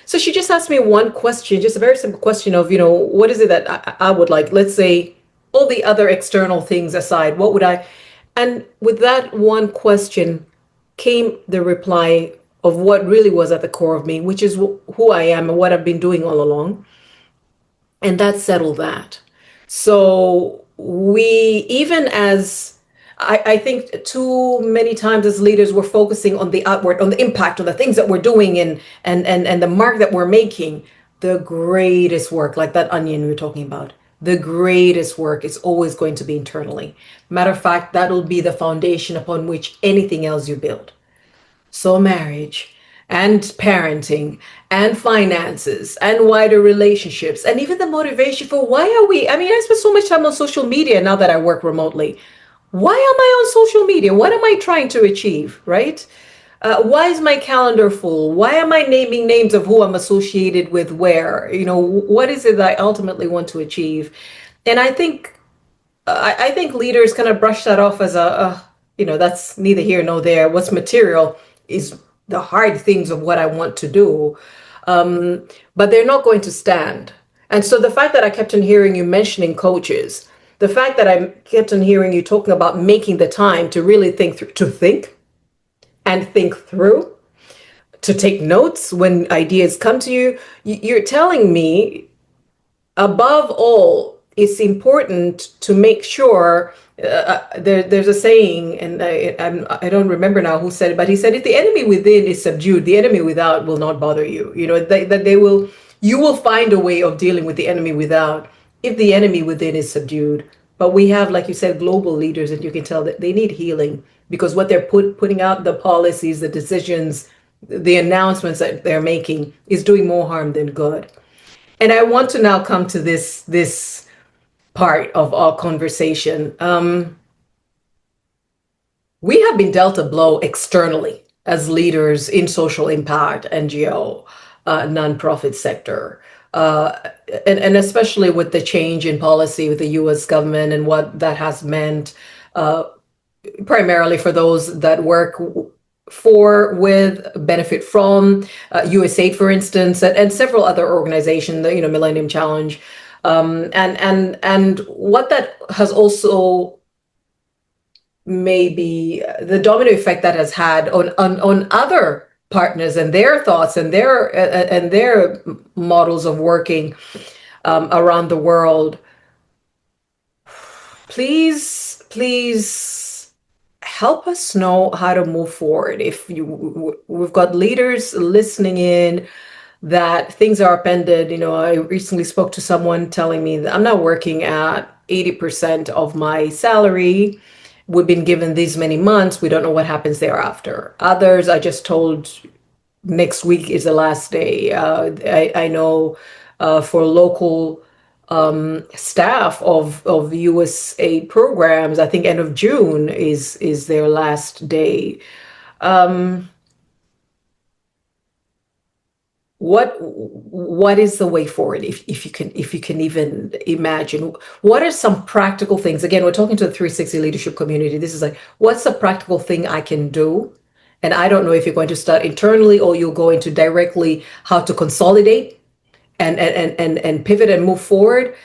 So she just asked me one question, just a very simple question of, what is it that I would like? Let's say all the other external things aside, what would I? And with that one question came the reply of what really was at the core of me, which is who I am and what I've been doing all along. And that settled that. So even as I think too many times as leaders, we're focusing on the outward, on the impact, on the things that we're doing and the mark that we're making. The greatest work, like that onion we were talking about, the greatest work is always going to be internally. Matter of fact, that'll be the foundation upon which anything else you build. So marriage and parenting and finances and wider relationships and even the motivation for why are we, I spend so much time on social media now that I work remotely. Why am I on social media? What am I trying to achieve, right? Why is my calendar full? Why am I naming names of who I'm associated with where? What is it that I ultimately want to achieve? And I think leaders kind of brush that off as that's neither here nor there. What's material is the hard things of what I want to do, but they're not going to stand. And so the fact that I kept on hearing you mentioning coaches, the fact that I kept on hearing you talking about making the time to really think and think through, to take notes when ideas come to you, you're telling me, above all, it's important to make sure. There's a saying, and I don't remember now who said it, but he said, if the enemy within is subdued, the enemy without will not bother you. You will find a way of dealing with the enemy without if the enemy within is subdued. But we have, like you said, global leaders, and you can tell that they need healing, because what they're putting out, the policies, the decisions, the announcements that they're making is doing more harm than good. And I want to now come to this part of our conversation. We have been dealt a blow externally as leaders in social impact, NGO, nonprofit sector, and especially with the change in policy with the U.S. government and what that has meant, primarily for those that work for, with, benefit from USAID, for instance, and several other organizations, the Millennium Challenge, and what that has also maybe the domino effect that has had on other partners and their thoughts and their models of working around the world. Please help us know how to move forward. We've got leaders listening in that things are upended. I recently spoke to someone telling me that I'm not working at 80% of my salary. We've been given these many months. We don't know what happens thereafter. Others, I just told, next week is the last day. I know for local staff of USAID programs, I think end of June is their last day. What is the way forward, if you can even imagine? What are some practical things? Again, we're talking to the 360 leadership community. This is like, what's a practical thing I can do? And I don't know if you're going to start internally or you're going to directly how to consolidate and pivot and move forward.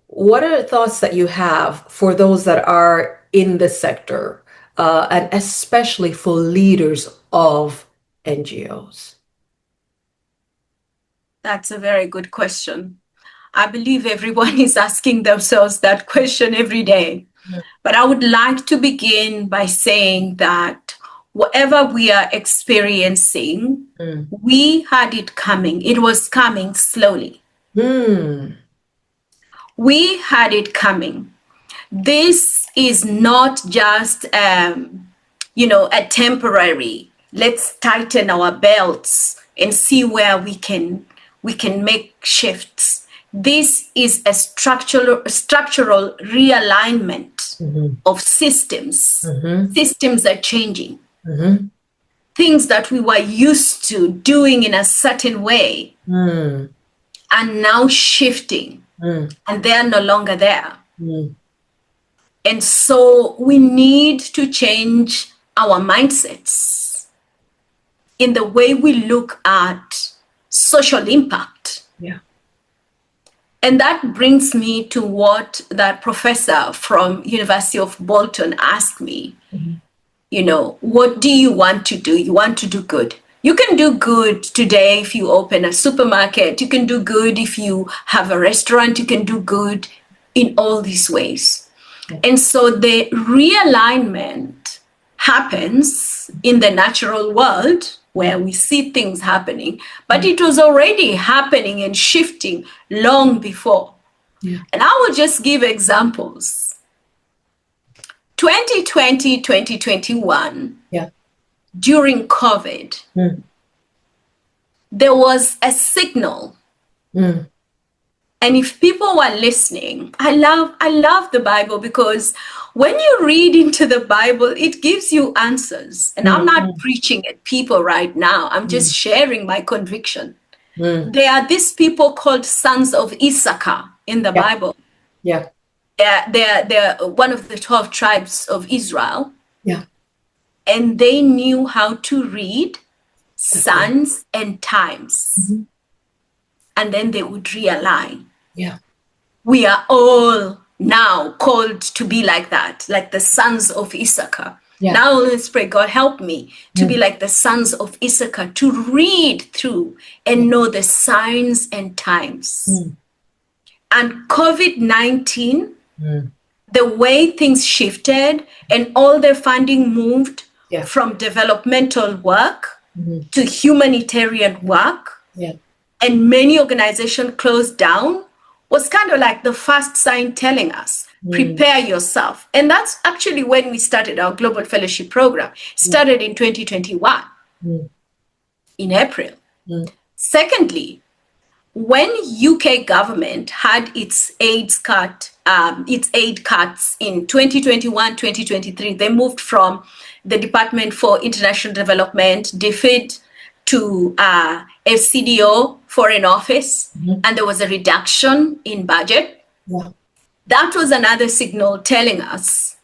What are the thoughts that you have for those that are in the sector, and especially for leaders of NGOs? That's a very good question. I believe everyone is asking themselves that question every day. But I would like to begin by saying that whatever we are experiencing, we had it coming. It was coming slowly. We had it coming. This is not just, a temporary, let's tighten our belts and see where we can make shifts. This is a structural realignment of systems. Systems are changing. Things that we were used to doing in a certain way are now shifting, and they're no longer there. And so we need to change our mindsets in the way we look at social impact. And that brings me to what that professor from University of Bolton asked me. What do you want to do? You want to do good. You can do good today if you open a supermarket. You can do good if you have a restaurant. You can do good in all these ways. And so the realignment happens in the natural world where we see things happening, but it was already happening and shifting long before. And I will just give examples. 2020, 2021, during COVID, there was a signal. And if people were listening, I love the Bible, because when you read into the Bible, it gives you answers. And I'm not preaching at people right now. I'm just sharing my conviction. There are these people called sons of Issachar in the Bible. They're one of the 12 tribes of Israel. And they knew how to read signs and times. And then they would realign. We are all now called to be like that, like the sons of Issachar. Yeah. Now let's pray, God help me to be like the sons of Issachar, to read through and know the signs and times. And COVID-19, the way things shifted and all their funding moved from developmental work to humanitarian work, and many organizations closed down, was kind of like the first sign telling us, prepare yourself. And that's actually when we started our Global Fellowship Program. Started in 2021, in April. Secondly, when UK government had its aid cuts in 2021, 2023, they moved from the Department for International Development, DFID, to FCDO, Foreign Office, and there was a reduction in budget. That was another signal telling us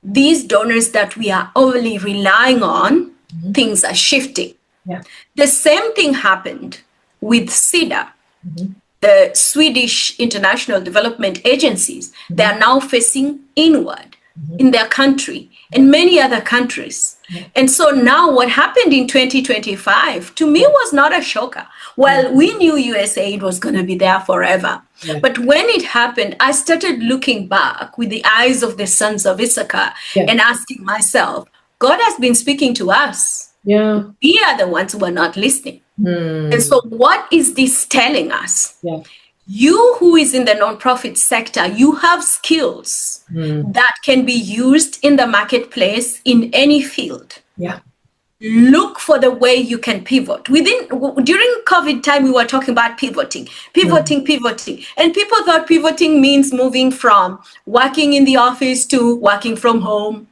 these donors that we are overly relying on, things are shifting. The same thing happened with SIDA, the Swedish International Development Agencies. They are now facing inward in their country and many other countries. And so now what happened in 2025 to me was not a shocker. Well, we knew USAID was going to be there forever. But when it happened, I started looking back with the eyes of the sons of Issachar and asking myself, God has been speaking to us. We are the ones who are not listening. And so what is this telling us? You who is in the nonprofit sector, you have skills that can be used in the marketplace in any field. Look for the way you can pivot. During COVID time, we were talking about pivoting. And people thought pivoting means moving from working in the office to working from home,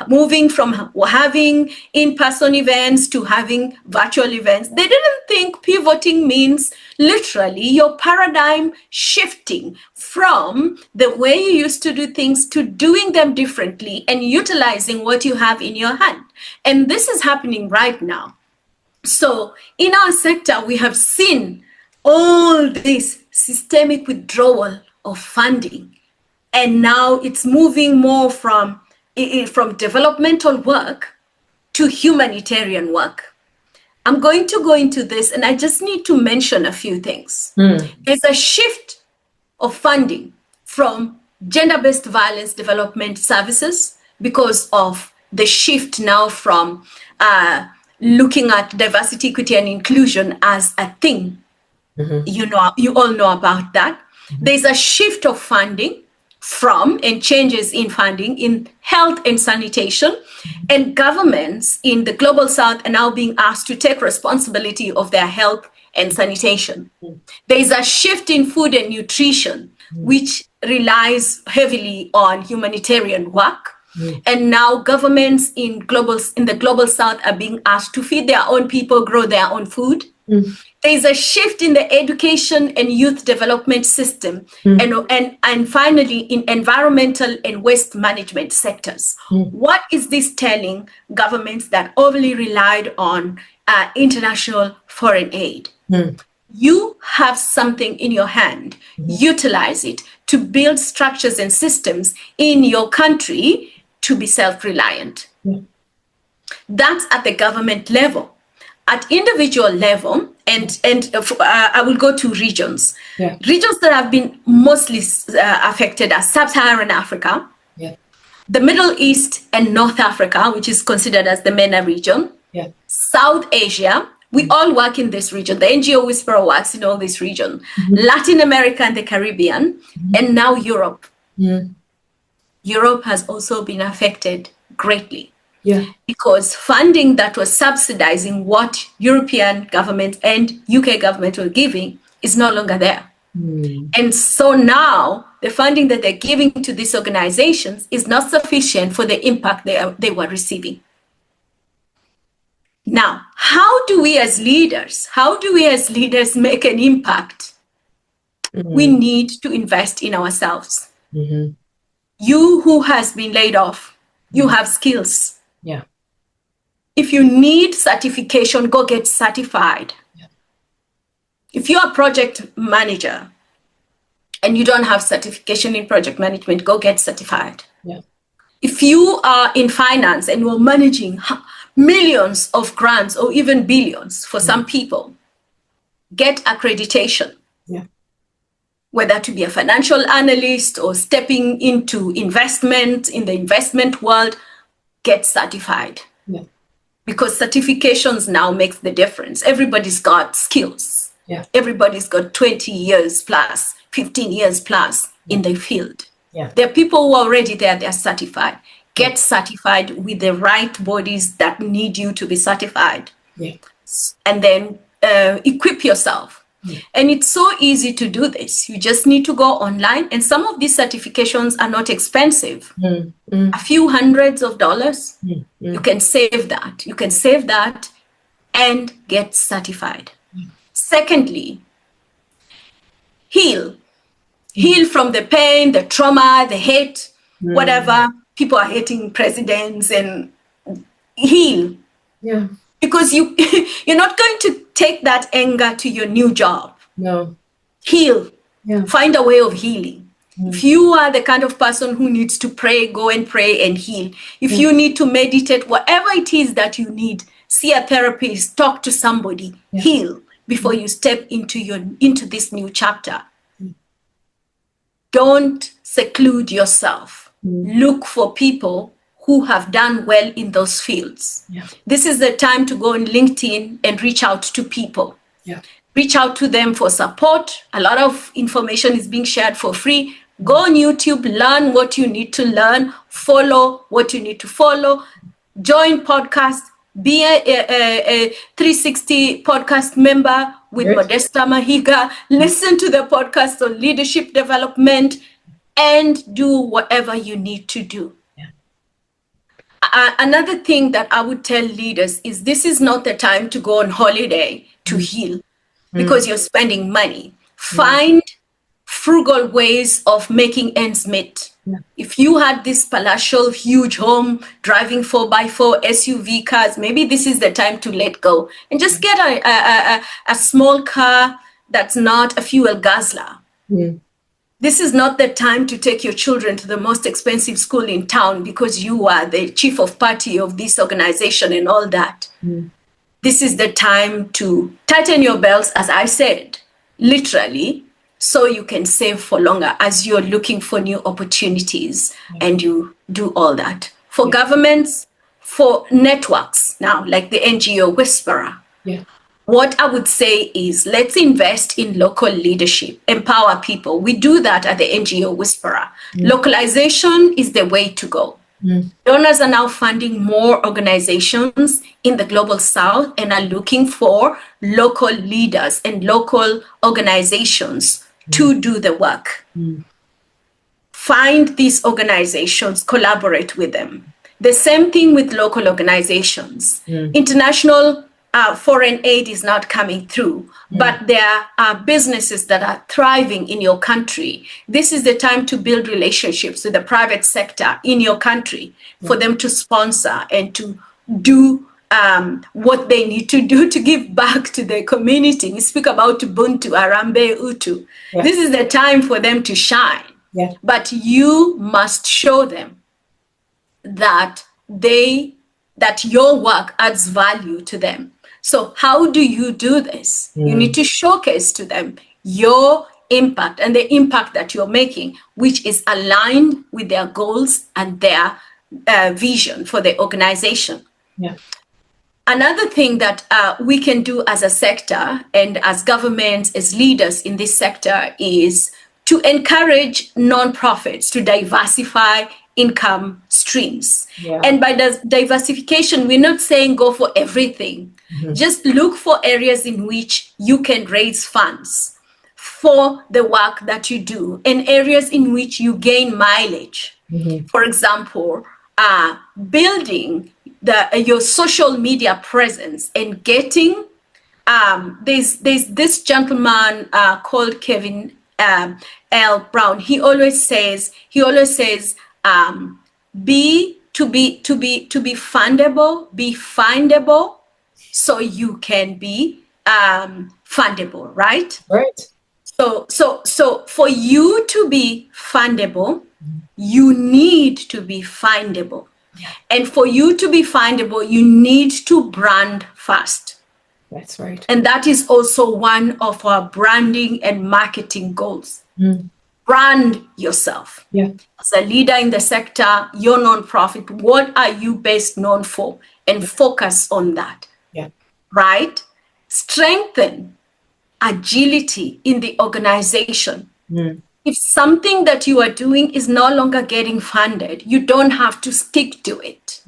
moving from having in-person events to having virtual events. They didn't think pivoting means literally your paradigm shifting from the way you used to do things to doing them differently and utilizing what you have in your hand. And this is happening right now. So in our sector, we have seen all this systemic withdrawal of funding. And now it's moving more from developmental work to humanitarian work. I'm going to go into this, and I just need to mention a few things. There's a shift of funding from gender-based violence development services because of the shift now from looking at diversity, equity, and inclusion as a thing. You all know about that. There's a shift of funding and changes in funding in health and sanitation, and governments in the global south are now being asked to take responsibility of their health and sanitation. There's a shift in food and nutrition, which relies heavily on humanitarian work. And now governments in the global south are being asked to feed their own people, grow their own food. There's a shift in the education and youth development system, and finally in environmental and waste management sectors. What is this telling governments that overly relied on international foreign aid? You have something in your hand, utilize it to build structures and systems in your country to be self-reliant. That's at the government level. At individual level, and I will go to regions. Regions that have been mostly affected are Sub-Saharan Africa, the Middle East and North Africa, which is considered as the MENA region, South Asia. We all work in this region. The NGO Whisperer works in all this region. Latin America and the Caribbean, and now Europe. Europe has also been affected greatly. Because funding that was subsidizing what European government and UK government were giving is no longer there. And so now the funding that they're giving to these organizations is not sufficient for the impact they were receiving. Now, how do we as leaders make an impact? We need to invest in ourselves. You who has been laid off, you have skills. If you need certification, go get certified. If you're a project manager, and you don't have certification in project management, go get certified. Yeah. If you are in finance and you're managing millions of grants or even billions for some people, get accreditation. Yeah. Whether to be a financial analyst or stepping into investment in the investment world, get certified. Yeah. Because certifications now makes the difference. Everybody's got skills. Yeah. Everybody's got 20 years plus, 15 years plus in the field. Yeah. There are people who are already there, they're certified. Get certified with the right bodies that need you to be certified. Yeah. And then equip yourself. And it's so easy to do this. You just need to go online. And some of these certifications are not expensive. A few hundreds of dollars. You can save that. You can save that and get certified. Secondly, heal. Heal from the pain, the trauma, the hate, whatever. People are hating presidents, and heal. Yeah. Because you're not going to take that anger to your new job. No. Heal. Yeah. Find a way of healing. If you are the kind of person who needs to pray, go and pray and heal. If you need to meditate, whatever it is that you need, see a therapist, talk to somebody, heal before you step into this new chapter. Don't seclude yourself. Look for people who have done well in those fields. Yeah. This is the time to go on LinkedIn and reach out to people. Yeah. Reach out to them for support. A lot of information is being shared for free. Go on YouTube, learn what you need to learn, follow what you need to follow, join podcasts, be a 360 podcast member with Modesta Mahiga, listen to the podcast on leadership development, and do whatever you need to do. Another thing that I would tell leaders is this is not the time to go on holiday to heal because you're spending money. Find frugal ways of making ends meet. If you had this palatial, huge home, driving 4x4 SUV cars, maybe this is the time to let go and just get a small car that's not a fuel guzzler. This is not the time to take your children to the most expensive school in town because you are the chief of party of this organization and all that. This is the time to tighten your belts, as I said, literally, so you can save for longer as you're looking for new opportunities and you do all that. For governments, for networks now, like the NGO Whisperer. What I would say is let's invest in local leadership, empower people. We do that at the NGO Whisperer. Localization is the way to go. Donors are now funding more organizations in the global south and are looking for local leaders and local organizations to do the work. Find these organizations, collaborate with them. The same thing with local organizations. International foreign aid is not coming through, but there are businesses that are thriving in your country. This is the time to build relationships with the private sector in your country for them to sponsor and to do what they need to do to give back to the community. We speak about Ubuntu, Arambe, Utu. This is the time for them to shine. But you must show them that your work adds value to them. So how do you do this? You need to showcase to them your impact and the impact that you're making, which is aligned with their goals and their vision for the organization. Another thing that we can do as a sector and as governments, as leaders in this sector, is to encourage nonprofits to diversify income streams. And by diversification, we're not saying go for everything. Just look for areas in which you can raise funds for the work that you do and areas in which you gain mileage. For example, building your social media presence and getting, there's this gentleman called Kevin L. Brown. He always says, be fundable, be findable, so you can be fundable, right? So for you to be fundable, you need to be findable. Yeah. And for you to be findable, you need to brand first. That's right. And that is also one of our branding and marketing goals. Brand yourself. Yeah. As a leader in the sector, your nonprofit, what are you best known for? And focus on that. Yeah. Right? Strengthen agility in the organization. If something that you are doing is no longer getting funded, you don't have to stick to it.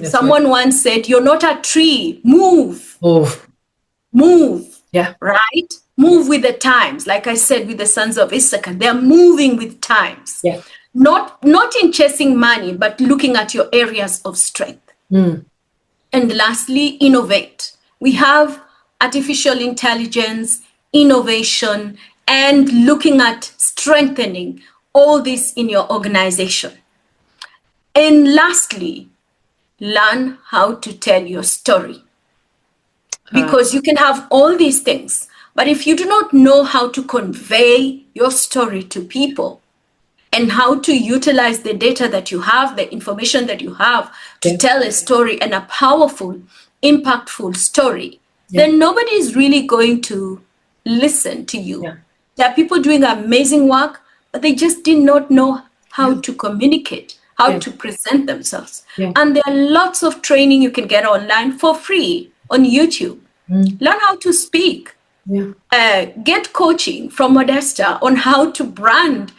Someone once said, you're not a tree, move. Move. Yeah. Right? Move with the times. Like I said, with the sons of Issachar, they're moving with times. Yeah. Not in chasing money, but looking at your areas of strength. And lastly, innovate. We have artificial intelligence, innovation, and looking at strengthening all this in your organization. And lastly, learn how to tell your story. Because you can have all these things, but if you do not know how to convey your story to people and how to utilize the data that you have, the information that you have to tell a story, and a powerful, impactful story, then nobody is really going to listen to you. There are people doing amazing work, but they just did not know how to communicate, how to present themselves. And there are lots of training you can get online for free on YouTube. Learn how to speak. Get coaching from Modesta on how to brand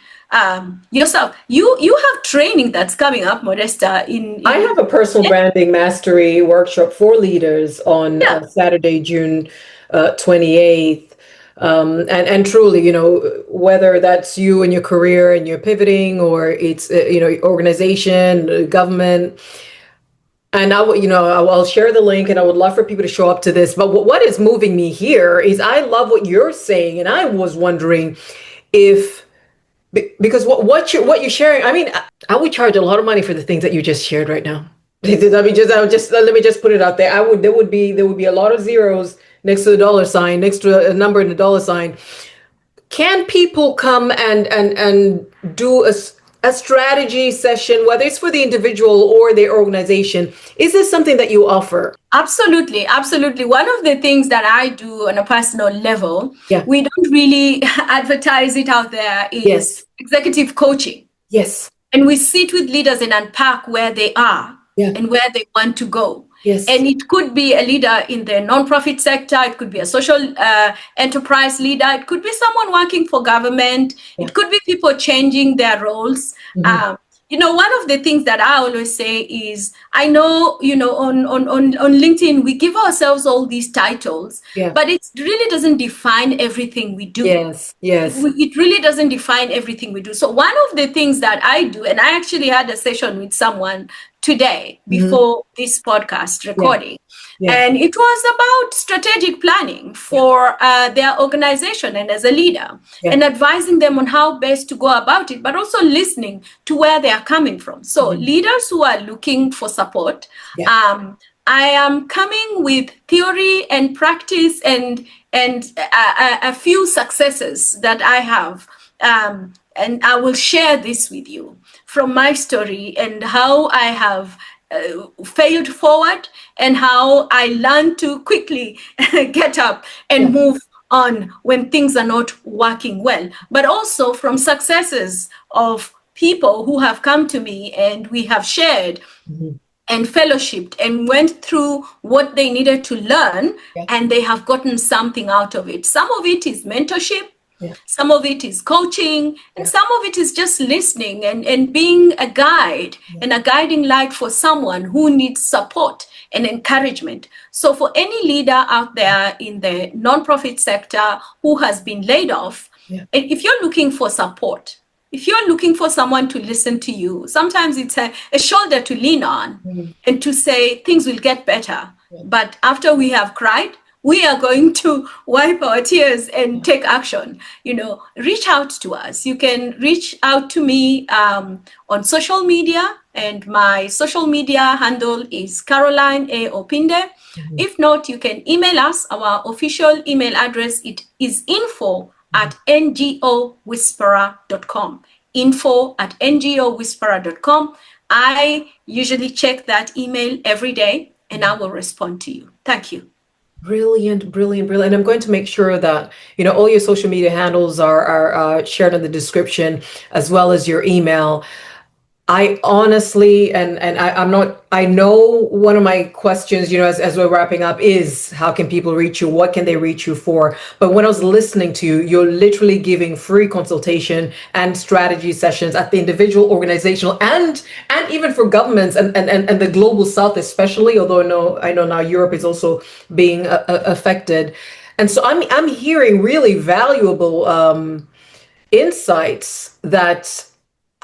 yourself. You have training that's coming up, Modesta. I have a personal branding mastery workshop for leaders on Saturday, June 28th. And truly, you know, whether that's you and your career and you're pivoting, or it's, you know, organization, government. And I'll share the link, and I would love for people to show up to this. But what is moving me here is I love what you're saying. And I was wondering if, because what you're sharing, I mean, I would charge a lot of money for the things that you just shared right now. Let me just put it out there. There would be a lot of zeros next to the dollar sign, next to a number and a dollar sign. Can people come and do a strategy session, whether it's for the individual or their organization? Is this something that you offer? Absolutely. One of the things that I do on a personal level, we don't really advertise it out there, is executive coaching. Yes. And we sit with leaders and unpack where they are and where they want to go. Yes. And it could be a leader in the nonprofit sector. It could be a social enterprise leader. It could be someone working for government. It could be people changing their roles. You know, one of the things that I always say is, I know, you know, on LinkedIn, we give ourselves all these titles, but it really doesn't define everything we do. Yes. It really doesn't define everything we do. So one of the things that I do, and I actually had a session with someone today before this podcast recording, and it was about strategic planning for their organization and as a leader, and advising them on how best to go about it, but also listening to where they are coming from. So leaders who are looking for support, I am coming with theory and practice and a few successes that I have, and I will share this with you from my story and how I have failed forward and how I learned to quickly get up and move on when things are not working well, but also from successes of people who have come to me and we have shared and fellowshipped and went through what they needed to learn, and they have gotten something out of it. Some of it is mentorship, some of it is coaching, and some of it is just listening and being a guide and a guiding light for someone who needs support and encouragement. So for any leader out there in the nonprofit sector who has been laid off, if you're looking for support, if you're looking for someone to listen to you, sometimes it's a shoulder to lean on and to say things will get better. But after we have cried, we are going to wipe our tears and take action. You know, reach out to us. You can reach out to me on social media, and my social media handle is Carolyne A. Opinde. If not, you can email us. Our official email address, it is info at ngowhisperer.com. info@ngowhisperer.com. I usually check that email every day and I will respond to you. Thank you. Brilliant, brilliant, brilliant. And I'm going to make sure that, all your social media handles are shared in the description, as well as your email. I honestly, I know one of my questions, as we're wrapping up is, how can people reach you? What can they reach you for? But when I was listening to you, you're literally giving free consultation and strategy sessions at the individual, organizational, and even for governments and the global South, especially, although I know now Europe is also being affected. And so I'm hearing really valuable insights that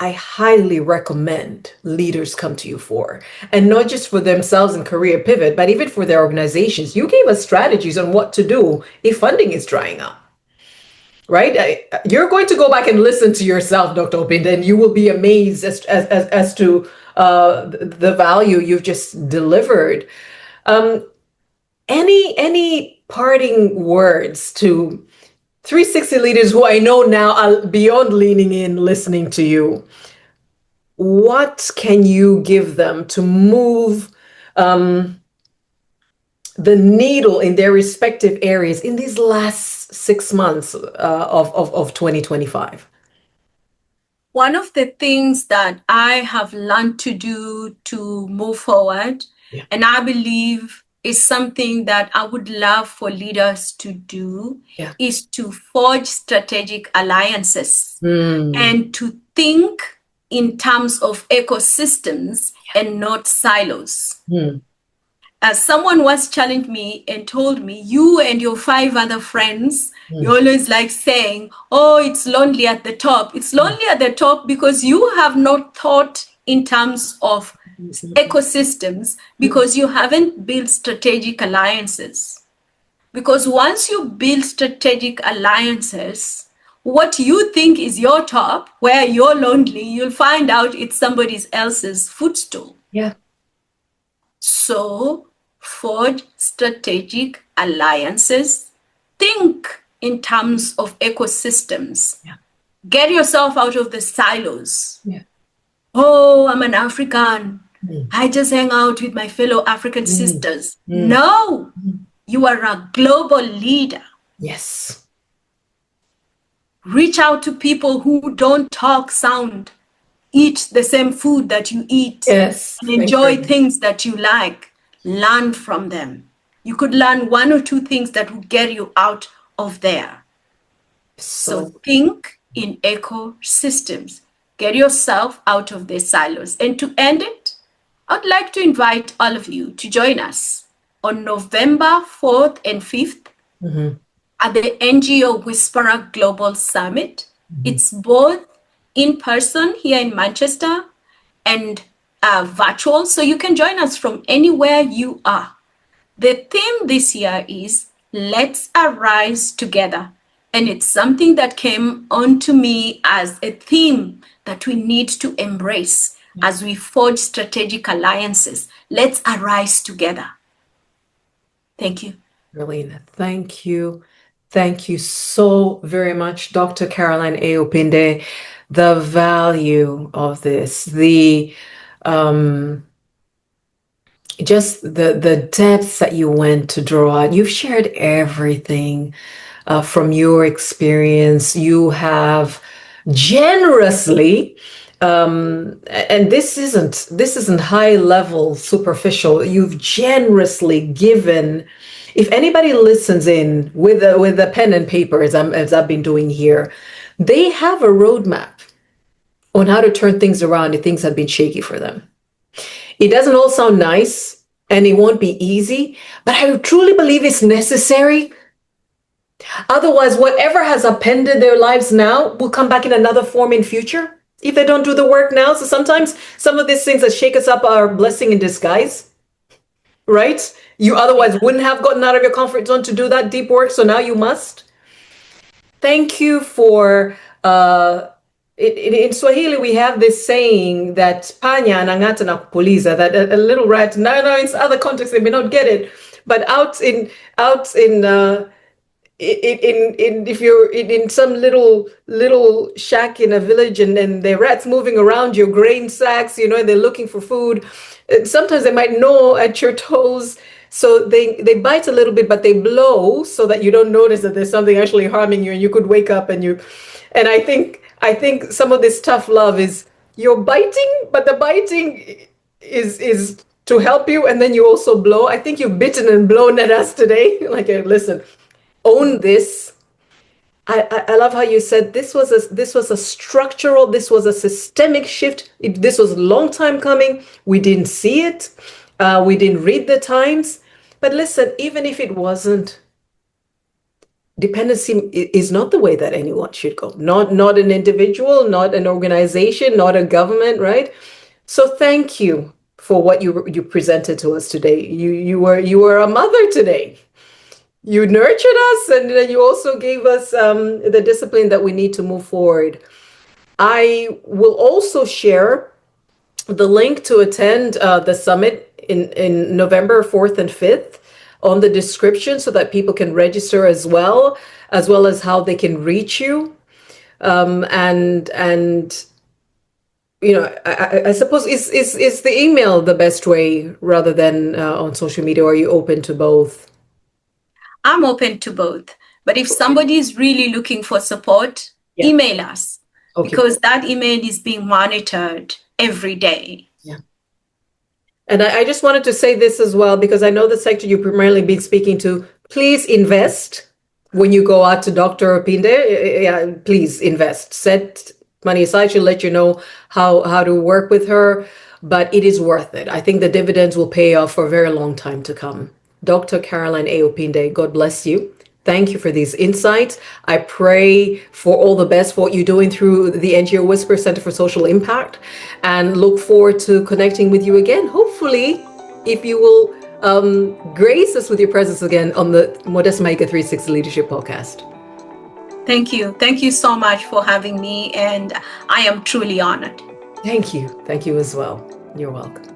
I highly recommend leaders come to you for, and not just for themselves and career pivot, but even for their organizations. You gave us strategies on what to do if funding is drying up, right? You're going to go back and listen to yourself, Dr. Opinde, and you will be amazed as to the value you've just delivered. Any parting words to 360 leaders who I know now are beyond leaning in, listening to you? What can you give them to move the needle in their respective areas in these last 6 months of 2025? One of the things that I have learned to do to move forward, and I believe is something that I would love for leaders to do, is to forge strategic alliances and to think in terms of ecosystems and not silos. As someone once challenged me and told me, you and your 5 other friends, you always like saying, oh, it's lonely at the top. It's lonely at the top because you have not thought in terms of ecosystems, because you haven't built strategic alliances. Because once you build strategic alliances, what you think is your top, where you're lonely, you'll find out it's somebody else's footstool. So forge strategic alliances. Think in terms of ecosystems. Get yourself out of the silos. Oh, I'm an African. I just hang out with my fellow African sisters. No, you are a global leader. Yes. Reach out to people who don't talk sound, eat the same food that you eat, and enjoy things that you like. Learn from them. You could learn 1 or 2 things that will get you out of there. So think in ecosystems. Get yourself out of the silos. And to end it, I'd like to invite all of you to join us on November 4th and 5th at the NGO Whisperer Global Summit. It's both in person here in Manchester and virtual, so you can join us from anywhere you are. The theme this year is Let's Arise Together. And it's something that came onto me as a theme that we need to embrace as we forge strategic alliances. Let's arise together. Thank you. Carolyne, thank you. Thank you so very much, Dr. Carolyne A. Opinde. The value of this, just the depths that you went to draw out. You've shared everything from your experience. You have generously, and this isn't high level superficial. You've generously given. If anybody listens in with a pen and paper, as I've been doing here, they have a roadmap on how to turn things around if things have been shaky for them. It doesn't all sound nice and it won't be easy, but I truly believe it's necessary. Otherwise, whatever has upended their lives now will come back in another form in future if they don't do the work now. So sometimes some of these things that shake us up are a blessing in disguise, right? You otherwise wouldn't have gotten out of your comfort zone to do that deep work, so now you must. Thank you for... in Swahili, we have this saying that panya anang'ata na kupuliza, that a little rat, no, in other contexts they may not get it, but out in if you're in some little shack in a village and there are rats moving around your grain sacks, and they're looking for food. Sometimes they might gnaw at your toes, so they bite a little bit, but they blow so that you don't notice that there's something actually harming you, and you could wake up and I think some of this tough love is you're biting, but the biting is to help you, and then you also blow. I think you've bitten and blown at us today. Like, listen, own this. I love how you said this was a structural, this was a systemic shift. This was a long time coming. We didn't see it. We didn't read the times. But listen, even if it wasn't, dependency is not the way that anyone should go. Not an individual, not an organization, not a government, right? So thank you for what you presented to us today. You were a mother today. You nurtured us, and then you also gave us the discipline that we need to move forward. I will also share the link to attend the summit in November 4th and 5th on the description so that people can register as well as how they can reach you. And I suppose is the email the best way rather than on social media? Or are you open to both? I'm open to both. But if somebody is really looking for support, email us, because that email is being monitored every day. Yeah. And I just wanted to say this as well, because I know the sector you've primarily been speaking to. Please invest when you go out to Dr. Opinde. Yeah, please invest. Set money aside. She'll let you know how to work with her, but it is worth it. I think the dividends will pay off for a very long time to come. Dr. Carolyne A. Opinde, God bless you. Thank you for these insights. I pray for all the best for what you're doing through the NGO Whisperer Center for Social Impact, and look forward to connecting with you again. Hopefully, if you will grace us with your presence again on the Modesta Mahiga 360 Leadership Podcast. Thank you. Thank you so much for having me, and I am truly honored. Thank you. Thank you as well. You're welcome.